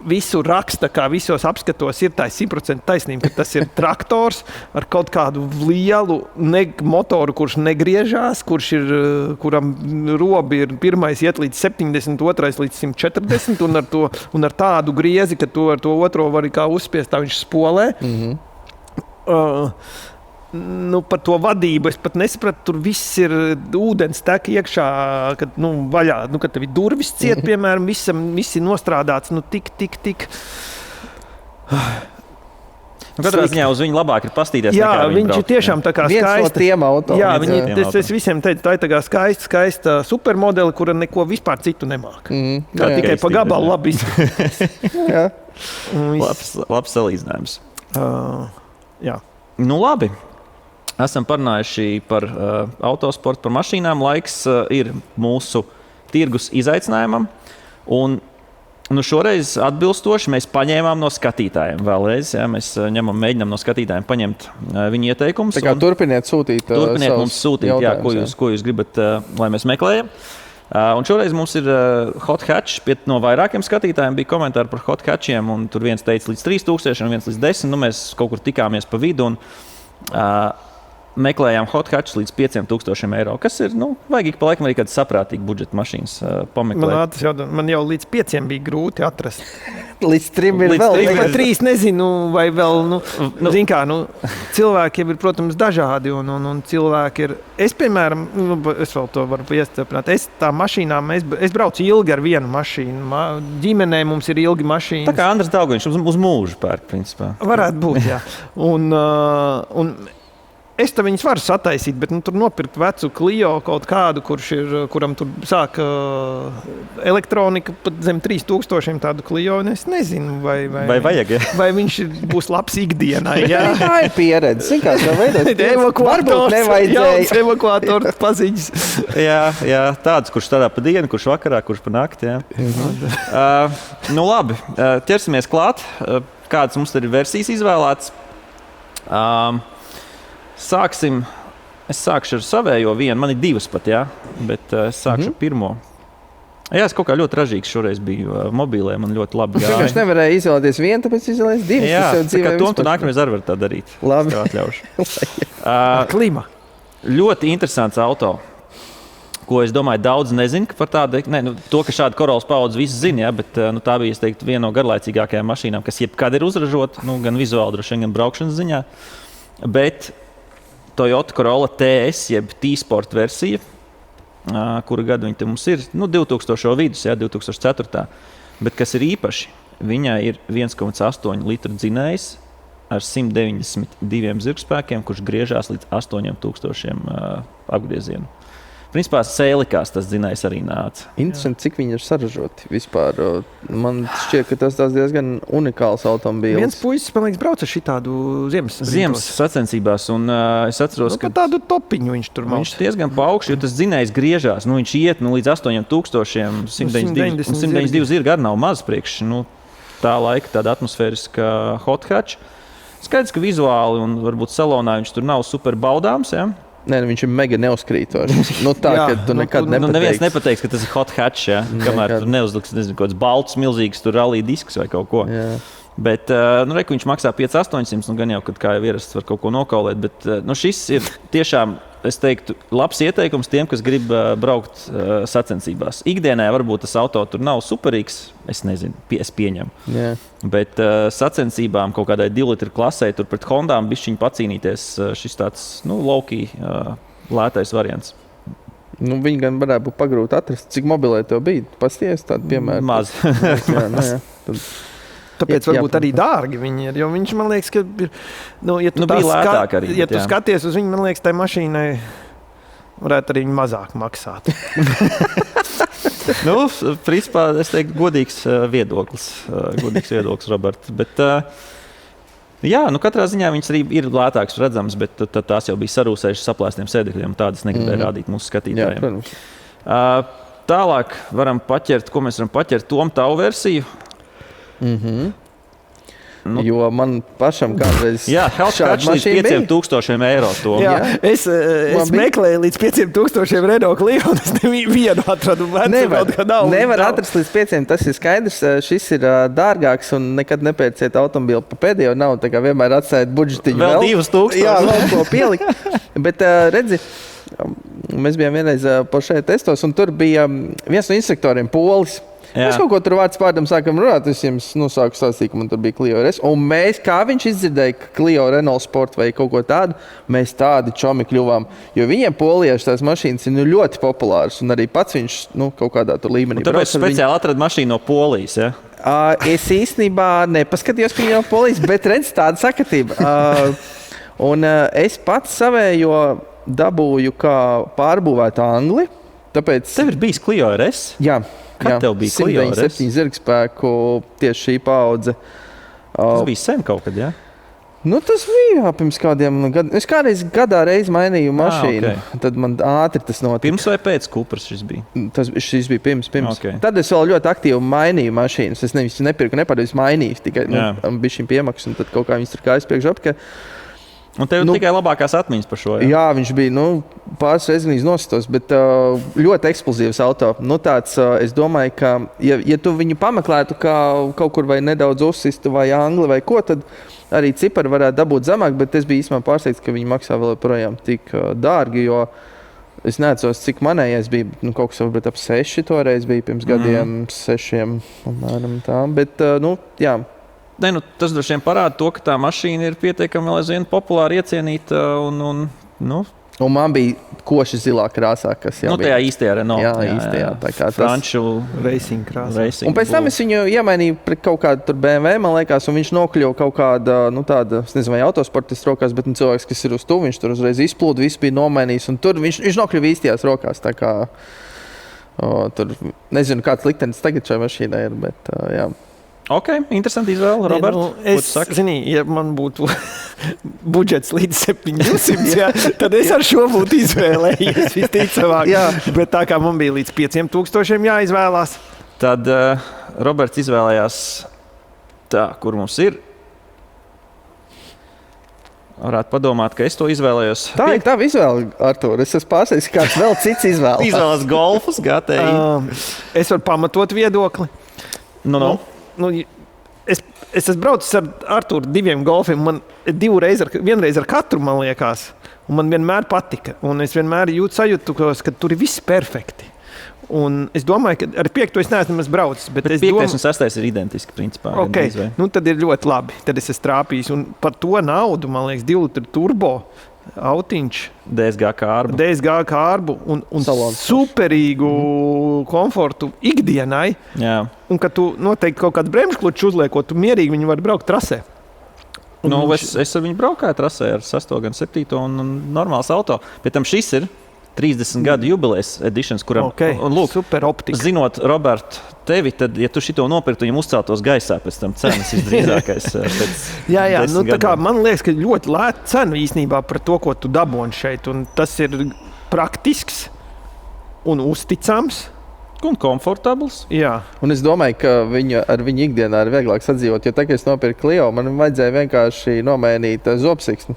visu raksta, kā visos apskatos, ir tā 100% taisnība, ka tas ir traktors ar kaut kādu lielu motoru, kurš negriežās, kuram robi ir pirmais iet līdz 70, otrais līdz 140, un ar tādu griezi, ka tu ar to otro vari kā uzspiest, tā viņš spolē. Par to vadību es pat nesapratu. Tur viss ir ūdens tek iekšā, kad vaļā, kad tev ir durvis ciet, piemēram, viss ir nostrādāts, tik. Katrā ziņā uz viņu labāk ir pastīties. Jā, viņš ir tiešām tā kā skaists. Viens no tiem auto. Jā, es visiem teicu, tā ir tā kā skaista supermodeli, kura neko vispār citu nemāk. Tā tikai pa gabalu labi izskatās. Labs salīdzinājums. Jā. Nu labi. Esam parunājuši par autosportu, par mašīnām. Laiks ir mūsu tirgus izaicinājumam. Un šoreiz atbilstoši mēs paņēmām no skatītājiem vēlreiz. Ja, mēs mēģinām no skatītājiem paņemt viņu ieteikumus. Tā kā turpiniet sūtīt. Turpiniet mums sūtīt, ko jūs gribat, lai mēs meklējam. Un šoreiz mums ir hot hatch. No vairākiem skatītājiem bija komentāri par hot hatchiem. Un tur viens teica līdz 3000 un viens līdz 10. Mēs kaut kur tikāmies pa vidu. Meklējām hot hatch līdz 5000 eiro, kas ir, vajag ik pa laikam arī kāds saprātīgi budžeta mašīnas pameklēt. Man jau līdz 5 bija grūti atrast. Līdz 3 ir vēl. Līdz 3 nezinu, vai vēl, zin kā, cilvēki jau ir, protams, dažādi, un cilvēki ir, es, piemēram, es vēl to varu iestiprināt, tā mašīnām, es braucu ilgi ar vienu mašīnu, ģimenē mums ir ilgi mašīnas. Tā kā Andris Daugaviņš uz mūžu pērk, principā. Varētu būt, jā. Un es tam viņus varu sataisīt, bet tur nopirkt vecu Clio kaut kādu, kuram tur sāk elektronika pat zem 3000 tādu Clio. Es nezinu, vai vajag, ja? Vai viņš būs labs ikdienai. Jā. Tā ir pieredze. Zin kā, varbūt nevajadzēja. Evakuātors paziņas. jā, tāds, kurš strādā pa dienu, kurš vakarā, kurš pa nakti. Labi, ķersimies klāt. Kādas mums ir versijas izvēlētas? Es sākšu ar savējo vienu. Man ir 2 pat, jā, bet es sākšu ar pirmo. Jā, es kaut kā ļoti ražīgs šoreiz biju mobilē. Man ļoti labi gāja. Viņš nevarēja izvēlēties vienu, tāpēc izvēlēties 2. Jā, tā kā Tom tu nākamreiz arī var tā darīt. Labi. Klima. Ļoti interesants auto, ko es domāju daudz nezinu par tādu. To, ka šāda Corollas paudze visi zina, jā, bet tā bija, es teiktu, viena no garlaicīgākajām mašīnām, kas jebkad ir uzražota, gan vizuāli, droši vien, gan braukšanas ziņā. Bet Toyota Corolla TS, jeb T-Sport versija, kura gadu viņa mums ir, 2000. vidus, jā, 2004. Bet kas ir īpaši, viņai ir 1,8 litru dzinējs ar 192 zirgspēkiem, kurš griežās līdz 8000 apgriezienu. Principā sēlikās tas dzinējs arī nāca. Interesanti, cik viņi ir saražoti vispār. Man šķiet, ka tas diezgan unikāls automobīls. Viens puisis, man liekas, brauc ar šitādu ziemas sacensībās. Un es atceros, ka tādu topiņu viņš tur viņš diezgan pa augšu, jo tas dzinējs griežās. Viņš iet līdz 8000, 192 zirgi arī nav maz priekš. Tā laika tāda atmosfēriska hot hatch. Skaidrs, ka vizuāli un varbūt salonā viņš tur nav super baudāms, ja? Nē, viņš ir mega neuzkrītošs. Ka tu nekad nepateiksi. Neviens nepateiks, ka tas ir hot hatch, ja? Kamēr tur neuzliks, kaut kāds balts, milzīgs rallija disks vai kaut ko. Jā. Bet, viņš maksā 5,800, gan jau, kad kā jau ierasts var kaut ko nokaulēt. Bet, šis ir tiešām, es teiktu, labs ieteikums tiem, kas grib braukt sacensībās. Ikdienā varbūt tas auto tur nav superīgs, es nezinu, es pieņemu. Jā. Bet sacensībām kaut kādai 2 litru klasē, tur pret Hondām bišķiņ pacīnīties, šis tāds, low-key lētais variants. Viņi gan varētu būt pagrūti atrast. Cik mobilē tev bija? Pasties tādu piemēru? Maz. jā. Tāpēc varbūt arī dārgi viņi ir. Jo viņš, man liekas, ka ir. Ja tu bija lētāk arī. Ja tu skaties uz viņu, man liekas, tai mašīnai varētu arī mazāk maksāt. Principā, es teiktu, godīgs viedoklis, Roberts. Bet, katrā ziņā viņas arī ir lētāks redzams, bet tās jau bija sarūsējušas saplēstiem sēdekļiem. Tādas negribēja rādīt mūsu skatītājiem. Jā, protams. Tālāk ko mēs varam paķert Tom tavu versiju. Jo man pašam kādreiz Jā, Hellcats līdz 5,000 eiro. Jā, es meklēju līdz 5,000 Renault Clio, un es nevienu atradu Nevar atrast līdz 5, tas ir skaidrs. Šis ir dārgāks un nekad nepērciet automobili pa pēdējo naudu. Tā kā vienmēr atstājiet budžetiņu vēl 2,000. Jā, vēl ko pielikt. Bet redzi, mēs bijām vienreiz Porsche testos, un tur bija viens no instruktoriem polis. Jā. Mēs kaut ko tur vārds pārdam sākam runāt, es jums sāku stāstīt, ka man tur bija Clio RS. Un mēs, kā viņš izdzirdēja, ka Clio Renault Sport vai kaut ko tādu, mēs tādi čomi kļuvām. Jo viņiem polieši tās mašīnas ir ļoti populāras, un arī pats viņš kaut kādā tur līmenī. Un tāpēc speciāli atrada mašīnu no Polijas, ja? Es īstenībā nepaskatījos, ka viņi no Polijas, bet redz tāda sakatība. Un es pats savējo dabūju kā pārbūvētu angli. Tāpēc... Tev ir bijis Clio RS? Jā. Kad tev bija Clio RS? 197 zirgspēku tieši šī paudze. Tas bija sen kaut kad, jā? Tas bija pirms kādiem gadiem. Es kādreiz gadā reizi mainīju mašīnu. Okay. Tad man ātri tas notika. Pirms vai pēc Cupras šis bija? Šis bija pirms. Okay. Tad es vēl ļoti aktīvi mainīju mašīnas. Es nevis nepirku, nepārdevu, mainīju. Tikai bija šīm piemaksas, un tad kaut kā viņas tur kājas priekš apka. Un tev tikai labākās atmiņas par šo? Jā, viņš bija pāris reizes nostos, bet ļoti eksplozīvs auto. Es domāju, ka, ja tu viņu pameklētu kaut kur vai nedaudz uzsistu vai angli vai ko, tad arī cipari varētu dabūt zemāk, bet es biju īstenībā pārsteigts, ka viņi maksā vēl projām tik dārgi, jo es neatceros, cik manējais bija, kaut kas varbūt ap 6 toreiz bija pirms gadiem, 6, apmēram tā, bet, jā. Tas droši vien parāda to, ka tā mašīna ir pietiekami vēl aizvien populāri iecienīta un man bija koši zilā krāsā, kas jau tajā īstajā Renault. Jā, īstajā. Tā kā Franču racing krāsā. Un pēc tam es viņu iemainīju pret kaut kādu tur BMW, man liekas, un viņš nokļuva kaut kāda, tāda, es nezinu, vai autosportists rokās, bet cilvēks, kas ir uz to, viņš tur uzreiz izplūda, viss bija nomainījis, un tur viņš nokļuva īstajās rokās, tā kā tur, nezinu, kāds liktenis tagad šai mašīnai ir, bet jā. Ok, interesanti izvēle, Roberts. Ja man būtu budžets līdz 700, tad es ar šo būtu izvēlējies visticamāk. Bet tā kā man bija līdz 5,000 jāizvēlās. Tad Roberts izvēlējās tā, kur mums ir. Varētu padomāt, ka es to izvēlējos. Tā ir tava izvēle, Artur. Es esmu pārsteigts, kāds vēl cits izvēlās. Izvēlās golfus, GTI. Es varu pamatot viedokli. Es esmu braucis ar Arturu 2 golfiem. Man vienreiz ar katru, man liekas. Un man vienmēr patika. Un es vienmēr sajūtu, ka tur ir viss perfekti. Un es domāju, ka ar 5. es neesmu nemaz braucis. Bet 5. un 6. ir identiski, principā. Okay. Tad ir ļoti labi. Tad es esmu trāpījis. Un par to naudu, man liekas, 2 litru turbo autiņš. DSG kārbu un superīgu komfortu ikdienai. Jā. Un ka tu noteikti kaut kādu bremžkluču uzliekot, tu mierīgi viņu vari braukt trasē. Es ar viņu braukāju trasē ar 6. gan 7. un normāls auto. Pēc tam šis ir 30 gadu jubilejas editions, kuram, lūk, super optika. Zinot, Robert, tevi, tad, ja tu šito nopirktu, viņam uzceltos gaisā pēc tam cenas visdrīzākais. Jā, tā kā man liekas, ka ļoti lēta cena īstenībā par to, ko tu daboni šeit, un tas ir praktisks un uzticams. Un komfortabls. Jā. Un es domāju, ka ar viņu ikdienā ir vieglāk sadzīvot, jo tā, kad es nopirku Clio, man vajadzēja vienkārši nomainīt zobsiksni.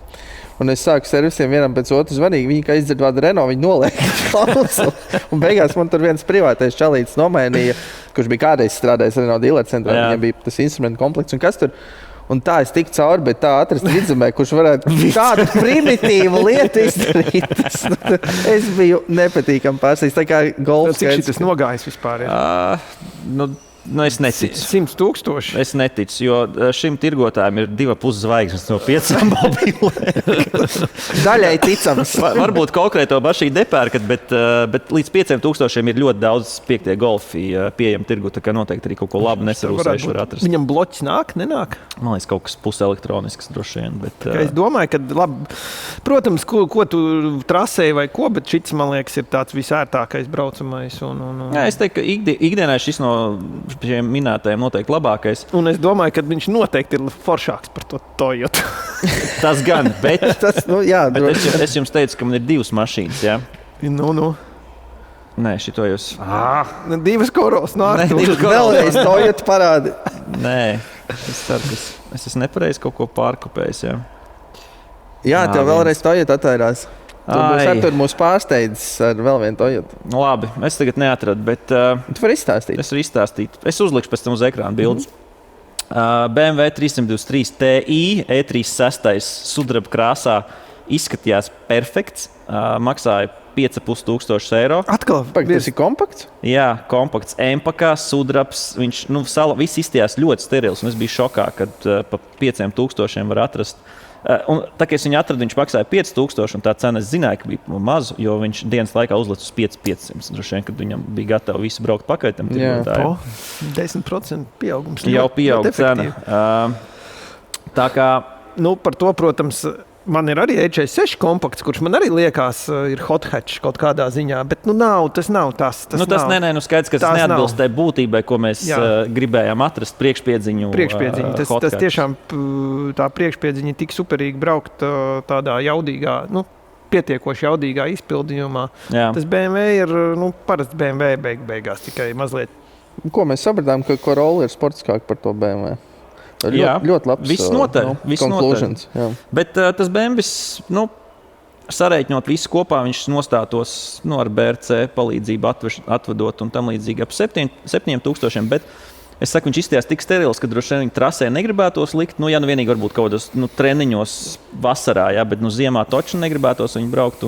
Un es sāku servisiem vienam pēc otru zvanīgi. Viņi, kā izdzird vārdu Renault, viņi noliek klausu. Un beigās man tur viens privātais čalītis nomainīja, kurš bija kādreiz strādājis Renault dealer centrā. Viņam bija tas instrumentu komplekts un kas tur. Un tā es tiku cauri, bet tā atrast vidzemē, kurš varētu tādu primitīvu lietu izdarīt. Es biju nepatīkami pārsteigts. Tā kā golfs. Cik šitas nogājis vispār? Es neticu. 100,000. Es neticu, jo šim tirgotājam ir 2,5 zvaigznes no 5 mobiliem. Daļai ticams. Varbūt konkrēto mašīnu nepērkat, bet līdz 5,000 ir ļoti daudz 5. golfi pieejami tirgu. Tā kā noteikti arī kaut ko labu nesarūsējuši var atrast. Viņam bloķis nenāk? Man liekas, kaut kas puselektronisks droši vien. Bet, es domāju, ka labi. Protams, ko tu trasēji vai ko, bet šits, man liekas, ir tāds visērtākais braucamais. Jā, es teiktu, ka ikdienā šis no šiem minētajiem noteikti labākais. Un es domāju, ka viņš noteikti ir foršāks par to Toyota. Tas gan, bet, jā, bet es jums teicu, ka man ir 2 mašīnas. Ja? Nē, šito jūs... 2 koros nāk. Vēlreiz Toyota parādi. Nē. Es ceru, ka es esmu nepareizi kaut ko pārkopējis. Jā, tev vēlreiz Toyota atvairās. Tu būs Artur mūs pārsteidzis ar vēl vienu Toyota. Labi, es tagad neatradu, bet Tu vari izstāstīt. es varu izstāstīt. Es uzlikšu pēc tam uz ekrāna bildes. BMW 323 Ti E36 sudraba krāsā izskatījās perfekts. Maksāja 5,500 eiro. Atkal, Tas ir kompakts? Jā, kompakts, empakā, sudrabs. Viņš viss izstījās ļoti sterils. Es biju šokā, kad pa 5,000 var atrast. Un tā kā es viņu atradu, viņš maksāja 5,000, un tā cena es zināju, ka bija maza, jo viņš dienas laikā uzlicis uz 5,500. Droši vien, kad viņam bija gatavi visi braukt pakaļ tam tirgotājiem. 10% pieaugums. Jau pieauga cena. Tā kā par to, protams, man ir arī E46 kompakts, kurš man arī liekas, ir hot hatch kaut kādā ziņā, bet tas nav tas. Tas skaidrs, ka tas neatbilst tai būtībai, ko mēs gribējām atrast priekšpiedziņu. Tas tiešām tā priekšpiedziņa ir tik superīgi braukt tādā jaudīgā, pietiekoši jaudīgā izpildījumā. Jā. Tas BMW ir parasts BMW beigās, tikai mazliet. Ko mēs sapratām, ka Corolla ir sportiskāk par to BMW? Ļoti labs. Viss noteikti. Bet tas BMW, sareiķinot visu kopā, viņš nostātos ar BRC palīdzību atvedot un tam līdzīgi ap 7,000. Bet es saku, viņš izstījās tik sterils, ka droši vien viņa trasē negribētos likt. Nu vienīgi varbūt kaut kādos treniņos vasarā, bet ziemā toču negribētos viņu braukt.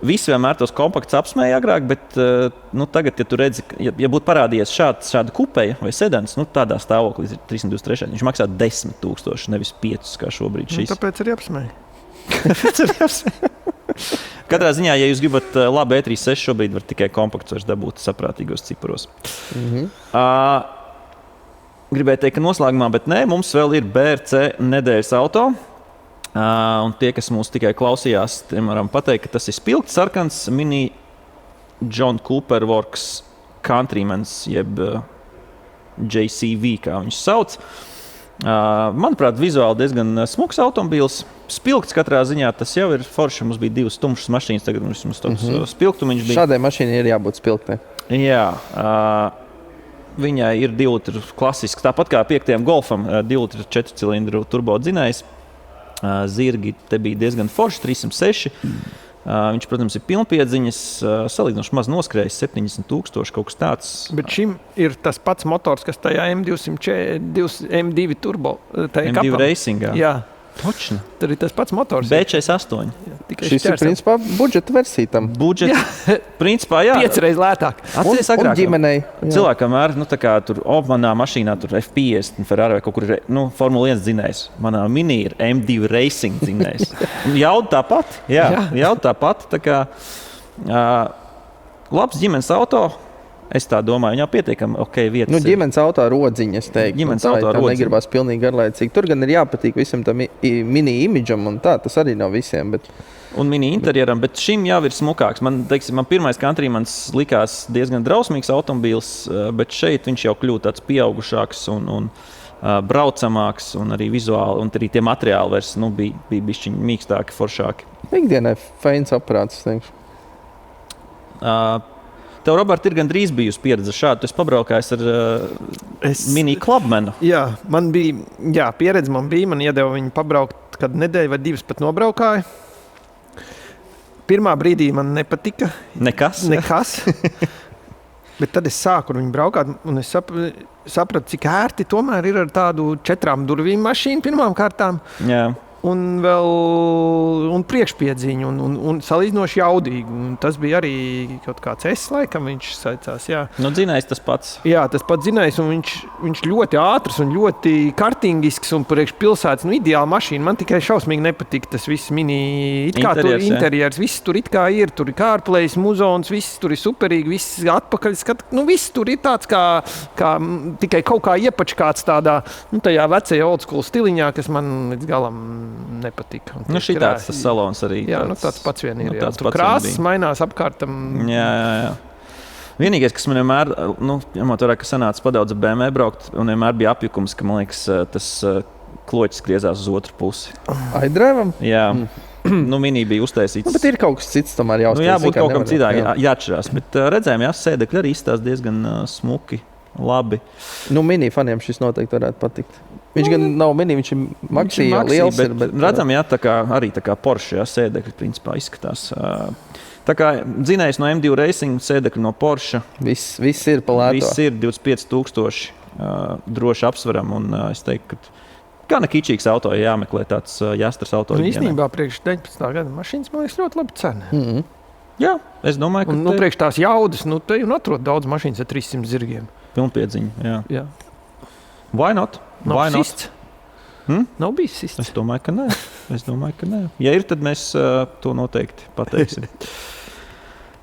Visi vienmēr tos kompaktus apsmēja agrāk, bet tagad, ja tu redzi, ja būtu parādījies šāda kupeja vai sedans, tādā stāvoklī 323, viņš maksā 10,000, nevis 5, kā šobrīd šis. Tāpēc arī apsmēja. Katrā ziņā, ja jūs gribat labu E36, šobrīd var tikai kompaktus vairs dabūt saprātīgos ciparos. Gribēju teikt, ka noslēgumā, bet nē, mums vēl ir BRC nedēļas auto. Un tie, kas mūs tikai klausījās, tiem varam pateikt, ka tas ir spilgts sarkans mini John Cooper Works Countrymans, jeb JCV, kā viņš sauc. Manuprāt, vizuāli diezgan smuks automobīls. Spilgts katrā ziņā, tas jau ir forši. Mums bija 2 tumšas mašīnas, tagad mums tāds spilgtumiņš bija. Šādai mašīnai ir jābūt spilgtai. Jā, viņai ir 2 litru klasisks, tāpat kā 5. Golfam, 2 litru 4 cilindru turbo dzinējs. Zirgi te bija diezgan forši, 306. Viņš, protams, ir pilnpiedziņas, salīdzinoši maz noskrējis, 70,000 kaut kas tāds. Bet šim ir tas pats motors, kas tajā M2 turbo. M2 Racingā. Jā. Točni. Tur ir tas pats motors. B48. Šis ir principā budžeta versija tam. Principā, jā. 5 reizes lētāk. Atceries agrāk. Un ģimenei. Cilvēkam tur manā mašīnā tur F50, Ferrari vai kaut kur ir Formula 1 dzinējs. Manā mini ir M2 Racing dzinējs. Jauda tāpat. Jauda tāpat. Tā kā labs ģimenes auto. Es tā domāju, viņā pietiekami ok vietas. Ģimenes auto rodziņas, teiktu. Ģimenes auto rodziņas. Negribās pilnīgi garlaicīgi. Tur gan ir jāpatīk visam tam mini imidžam un tā. Tas arī nav visiem. Bet... Un mini interjeram, bet šim jau ir smukāks. Man pirmais Countrymans likās diezgan drausmīgs automobīls, bet šeit viņš jau kļūst tāds pieaugušāks un braucamāks un arī vizuāli. Un arī tie materiāli vairs bija bišķiņi mīkstāki, foršāki. Ikdienai feins aparāts, es teikšu. Tev, Robert, ir gandrīz bijusi pieredze šādu. Tu esi pabraukājis ar mini Clubmanu. Jā, pieredze man bija. Man iedeva viņu pabraukt, kad nedēļu vai 2 pat nobraukāju. Pirmā brīdī man nepatika. Nekas. Bet tad es sāku ar viņu braukāt, un es sapratu, cik ērti tomēr ir ar tādu 4 durvīm mašīnu pirmām kārtām. Jā. Un priekšpiedziņu, un salīdzinoši jaudīgi. Un tas bija arī kaut kāds laikam viņš saicās. Jā. Dzinējs tas pats. Jā, tas pats dzinējs, un viņš ļoti ātrs un ļoti kartingisks un priekš pilsētas. Ideāla mašīna. Man tikai šausmīgi nepatīk tas viss mini interjers. Viss tur it kā ir. Tur ir CarPlays, muzons, viss tur ir superīgi, viss atpakaļ. Viss tur ir tāds kā tikai kaut kā iepačkāts tādā, tajā vecajā old school stiliņā, kas man līdz galam nepatika. Šitāds tas salons arī. Jā, tāds pats vien ir. Tur krāsas mainās apkārtam. Jā. Vienīgais, kas man vienmēr, ņemot vērā, ka sanāca padaudz ar BMW braukt, un vienmēr bija apjukums, ka, man liekas, tas kloķis griezās uz otru pusi. iDrive'am? Jā. Mini bija uztaisīts. Bet ir kaut kas cits tomēr jāuztaisīt. Jābūt kaut kam citā, jāatšķirās. Bet redzējām, sēdekļi arī izstās diezgan smuki. labi. Mini faniem šis noteikti varētu patikt. Viņš gan nav mini, viņš ir maxi, liels. Bet redzam, jā, arī tā kā Porsche sēdekļi principā izskatās. Tā kā dzinējs no M2 Racing, sēdekļi no Porsche. Viss ir pa lēto. Viss ir 25,000 droši apsveram. Un es teiktu, ka gana kičīgs auto, ja jāmeklē tāds jāstars auto. Īstenībā priekš 19. gada mašīnas, man liekas, ļoti labi cena. Jā, es domāju, ka priekš tās jaudas, te jau atrod daudz mašīnas ar 300 zirgiem. Pilnpiedziņa, jā. Why not? Nav sists? Nav bijis sists? Es domāju, ka nē. Ja ir, tad mēs to noteikti pateiksim.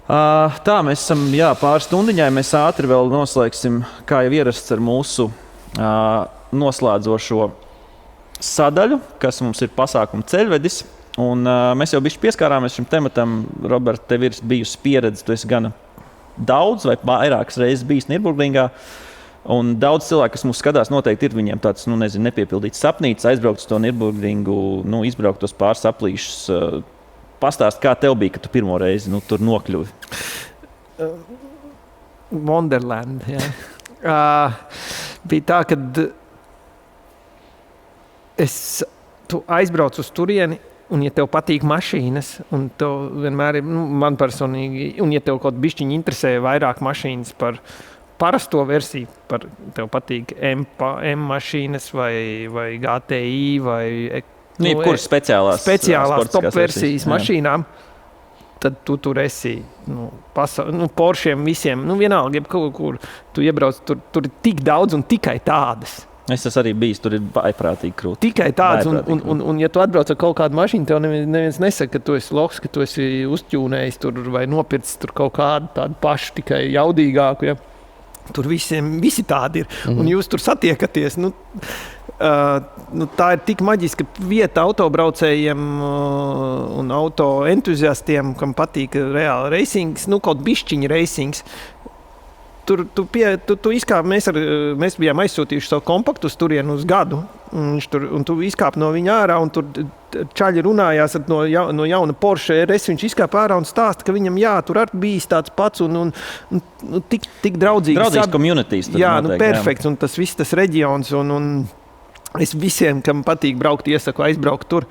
Tā, mēs esam pāris stundiņai. Mēs ātri vēl noslēgsim, kā jau ierasts ar mūsu noslēdzošo sadaļu, kas mums ir pasākuma ceļvedis. Un, mēs jau bišķi pieskārāmies šim tematam. Robert, tev ir bijusi pieredze, tu esi gana daudz vai vairākas reizes bijis Nürburgringā. Un daudz cilvēku, kas mūs skatās, noteikti ir viņiem tāds, nepiepildīts sapnīts, aizbraukt uz to Nürburgringu, izbraukt tos pāris aplīšus. Pastāst, kā tev bija, kad tu pirmo reizi tur nokļuvi? Wonderland, jā. Bija tā, kad tu aizbrauc uz turieni, un ja tev patīk mašīnas, un tev vienmēr ir, man personīgi, un ja tev kaut bišķiņi interesē vairāk mašīnas par parasto versiju, tev patīk M mašīnas vai GTI vai kuras speciālās top versijas mašīnām, tad tu tur esi Porschiem visiem, vienalga, kur tu iebrauc, tur ir tik daudz un tikai tādas. Es esmu arī bijis, tur ir vaiprātīgi krūti. Tikai tāds, un ja tu atbrauc ar kaut kādu mašīnu, tev neviens nesaka, ka tu esi loks, ka tu esi uzķūnējis tur vai nopircis tur kaut kādu tādu pašu, tikai jaudīgāku, ja. Tur visi tādi ir, un jūs tur satiekaties, tā ir tik maģiska vieta autobraucējiem un auto entuziastiem, kam patīk reāli racings, kaut bišķiņi racings. Tu izkāp, mēs bijām aizsūtījuši savu kompaktu uz turienu uz gadu, un tu izkāp no viņa ārā, un tur čaļi runājās no jauna Porsche RS, viņš izkāp ārā un stāsta, ka viņam tur arī bijis tāds pats, un tik draudzīgs. Draudzīgs communities. Jā, perfekts, un tas viss tas reģions, un es visiem, kam patīk braukt, iesaku aizbraukt tur.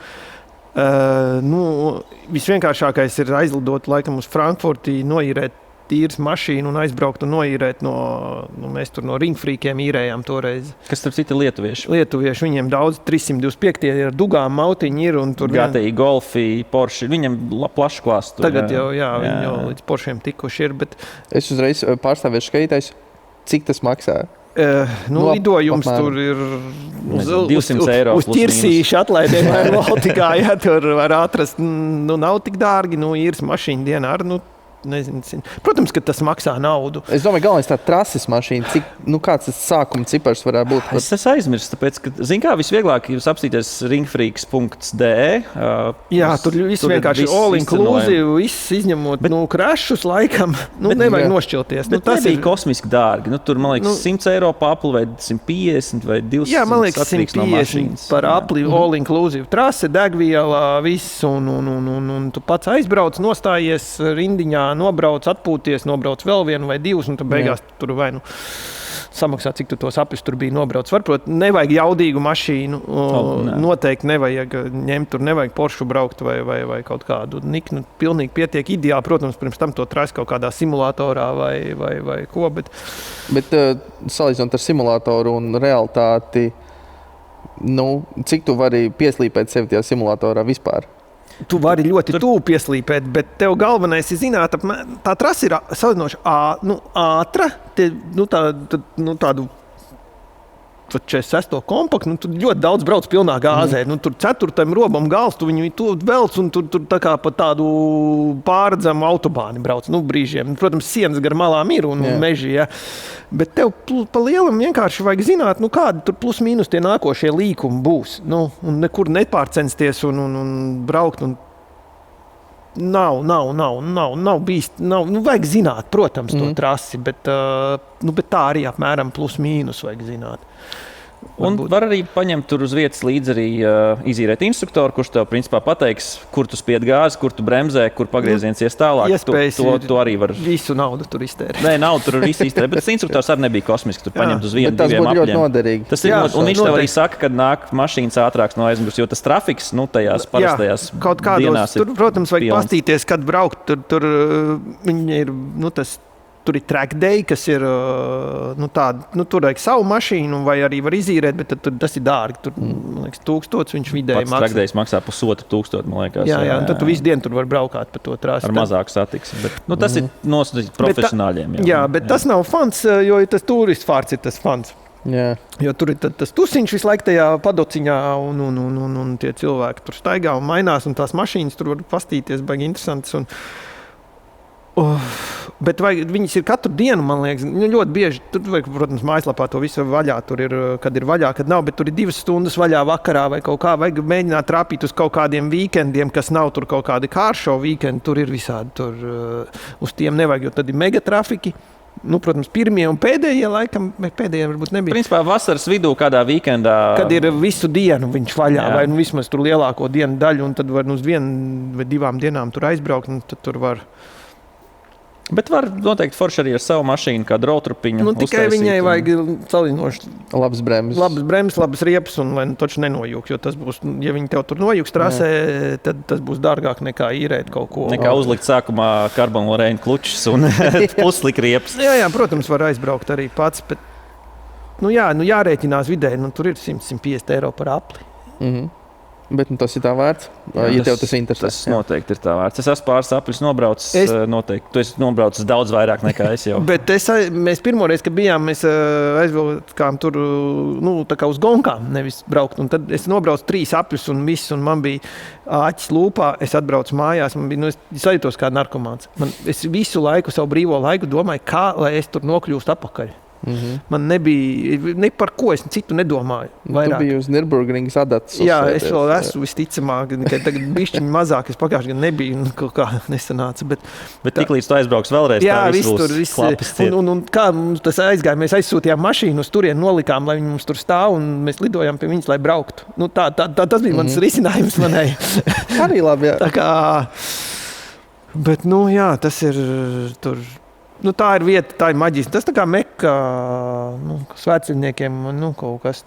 Visvienkāršākais ir aizlidot laikam uz Frankfurti, noīrēt tīras mašīnu un aizbraukt un noīrēt mēs tur no ringfrīkiem īrējām toreiz. Kas starp citu lietuvieši? Lietuvieši, viņiem daudz 325 ar dugām mautiņi ir. Un tur GTI, Golfi, Porsche, viņiem plašs klāsts. Tagad viņi jau līdz Porschiem tikuši ir, bet... Es uzreiz pārstāvēšu skaitājs, cik tas maksā? Lidojums tur ir uz 200 eiro. Uz ķirsīšu atlaidiem vai Baltikā, tur var atrast, nav tik dārgi, īres mašīna dienā ar, nezinu. Protams, ka tas maksā naudu. Es domāju, galvenais tā trases mašīna, kāds tas sākuma cipars varētu būt? Es aizmirstu, tāpēc, ka, kā visvieglāk ir apstīties ringfreaks.de. Jā, tur viss vienkārši all inclusive, viss izņemot crashus laikam. Nevajag nošķilties. Tas ir kosmiski dārgi. Tur, man liekas, 100 eiro pa apli vai 150 vai 200. Jā, man liekas, 150 par apli, all inclusive. Trase, degviela, viss, un tu pats aizbrauc, nostājies rindiņā, nobrauc, atpūties, nobrauc vēl vienu vai divus, un tu beigās tur vai samaksā, cik tu tos apļus tur bija nobrauc. Varbūt nevajag jaudīgu mašīnu, noteikti nevajag ņemt, tur nevajag Porsche braukt vai kaut kādu niknu. Pilnīgi pietiek ideāli, protams, pirms tam to trais kaut kādā simulatorā vai ko, bet salīdzinot ar simulatoru un realitāti, cik tu vari pieslīpēt sevi tajā simulatorā vispār? Tu vari ļoti tuvu pieslīpēt, bet tev galvenais ir zināt, tā trasa ir salīdzinoši ātra, tādu 46. kompaktu, tur ļoti daudz brauc pilnā gāzē. Tur 4. robam gals, tu viņu to velc, un tur tā kā pa tādu pārredzamu autobāni brauc, brīžiem. Protams, sienas gar malām ir un meži, ja. Bet tev pa lielam vienkārši vajag zināt, kādi tur plus mīnus tie nākošie līkumi būs. Un nekur nepārcensties un braukt. Nav bijis. Vajag zināt, protams, to trasi, bet tā arī apmēram plus mīnus vajag zināt. Un var arī paņemt tur uz vietas līdzi arī izīrēt instruktoru, kurš tev principā pateiks, kur tu spied gāzi, kur tu bremzē, kur pagrieziens ies tālāk. To arī var. Visu naudu tur iztērēt. Nē, naudu tur viss iztērēt, bet tas instruktors arī nebija kosmisks. Tur paņemt uz vienu, diviem apļiem. Tas būtu ļoti noderīgi. Tas ir, un viņš tev arī saka, kad nāk mašīnas ātrāks no aizmugures, jo tas trafiks, tajās parastajās kaut kādos, tur, protams, vajag pastīties, kad braukt. Tur viņi ir, tur ir track day, kas ir tur vajag savu mašīnu, vai arī var izīrēt, bet tas ir dārgi. Tur, man liekas, 1000 viņš vidēji maksā. Track days maksā 1500, man liekas. Jā, un tad tu visu dienu tur var braukāt pa to trasi. Ar mazāku satiksmi. Bet, tas ir nosacīts profesionāļiem. Jā, bet tas nav fans, jo tas turistu fārts ir tas fans. Jā. Jo tur ir tas tusiņš visu laiku tajā padociņā, un tie cilvēki tur staigā un mainās, un tās mašīnas tur var pastīties, baigi interesantas. Bet viņas ir katru dienu, man liekas, ļoti bieži. Tur, protams, mājaslapā to visu vaļā. Tur ir, kad ir vaļā, kad nav, bet tur ir 2 stundas vaļā vakarā vai kaut kā. Vajag mēģināt trāpīt uz kaut kādiem weekendiem, kas nav tur kaut kādi kāršo weekendi. Tur ir visādi. Tur uz tiem nevajag, jo tad ir megatrafiki. Protams, pirmie un pēdējie laikam, pēdējie varbūt nebija. Principā vasaras vidū kādā weekendā. Kad ir visu dienu viņš vaļā, vai vismaz tur lielāko dienu daļu, un tad var uz 1 vai 2 dienām tur aizbraukt, un tad tur var. Bet var noteikti forši arī ar savu mašīnu, kādu roadtripiņu. Tikai viņai vajag salīdzinoši labas bremzes, labas riepas, un lai taču nenojūgs. Jo tas būs, ja viņi tev tur nojūgs trasē, tad tas būs dārgāk nekā īrēt kaut ko. Nekā uzlikt sākumā karbonlorēņu klučus un puslika riepas. Jā, protams, var aizbraukt arī pats, bet jārēķinās vidēji, tur ir 100–150 eiro par apli. Bet tas ir tā vērts, ja tev tas interesē. Tas noteikti ir tā vērts. Es esmu pāris apļus nobraucis, noteikti. Tu esi nobraucis daudz vairāk nekā es jau. Bet mēs pirmoreiz, kad bijām, mēs aizvilkām tur, tā kā uz gonkām, nevis braukt. Un tad es nobraucu 3 apļus un viss, un man bija āķis lūpā. Es atbraucu mājās, man bija, es sajūtos kā narkomāns. Es visu laiku, savu brīvo laiku domāju, kā lai es tur nokļūstu atpakaļ. Man nebija, ne par ko es citu nedomāju. Vairāk. Tu biji uz Nürburgringas adatas. Jā, es vēl esmu visticamāk, ka tagad bišķiņi mazāk, es pagājuši gan nebiju, kaut kā nesanāca. Bet tik līdz tu aizbrauks vēlreiz, jā, tā viss būs klapis. Un kā mums tas aizgāja, mēs aizsūtījām mašīnu uz turien, nolikām, lai viņi mums tur stāv, un mēs lidojām pie viņas, lai brauktu. Tas bija mans risinājums manai. Arī labi, jā. Tā kā, bet, jā, tas ir tur. Tā ir vieta, tā ir maģiska. Tas tā kā Mekka svētceļniekiem, kaut kas.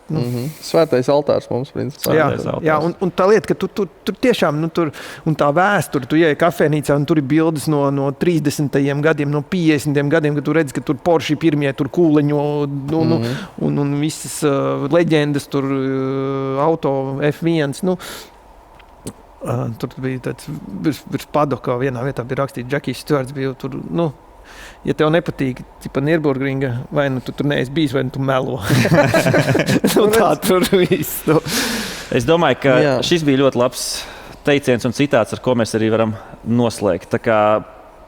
Svētais altārs mums, principā. Jā, un tā lieta, ka tur tiešām, un tā vēsture, tu ieej kafejnīcā, un tur ir bildes no 30. gadiem, no 50. gadiem, kad tu redzi, ka tur Porsche pirmie tur kūleņo, un visas leģendas, tur auto F1, tur bija tāds virs padoka, vienā vietā bija rakstīts, Džekijs Stuarts bija tur, ja tev nepatīk Nürburgringa, vai tu tur neesi bijis, vai tu melo. Tā tur viss. Es domāju, ka šis bija ļoti labs teiciens un citāts, ar ko mēs arī varam noslēgt. Tā kā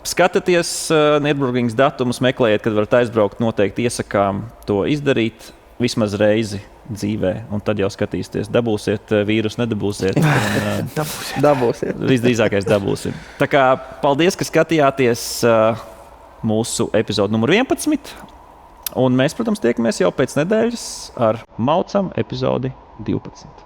skatieties Nürburgringas datumus, meklējiet, kad varat aizbraukt, noteikti iesakām to izdarīt vismaz reizi dzīvē, un tad jau skatīsieties, dabūsiet vīrusu, nedabūsiet. Dabūsiet. Visdrīzākais dabūsiet. Tā kā paldies, ka skatījāties mūsu epizodu numur 11. Un mēs, protams, tiekamies jau pēc nedēļas ar Maucam epizodi 12.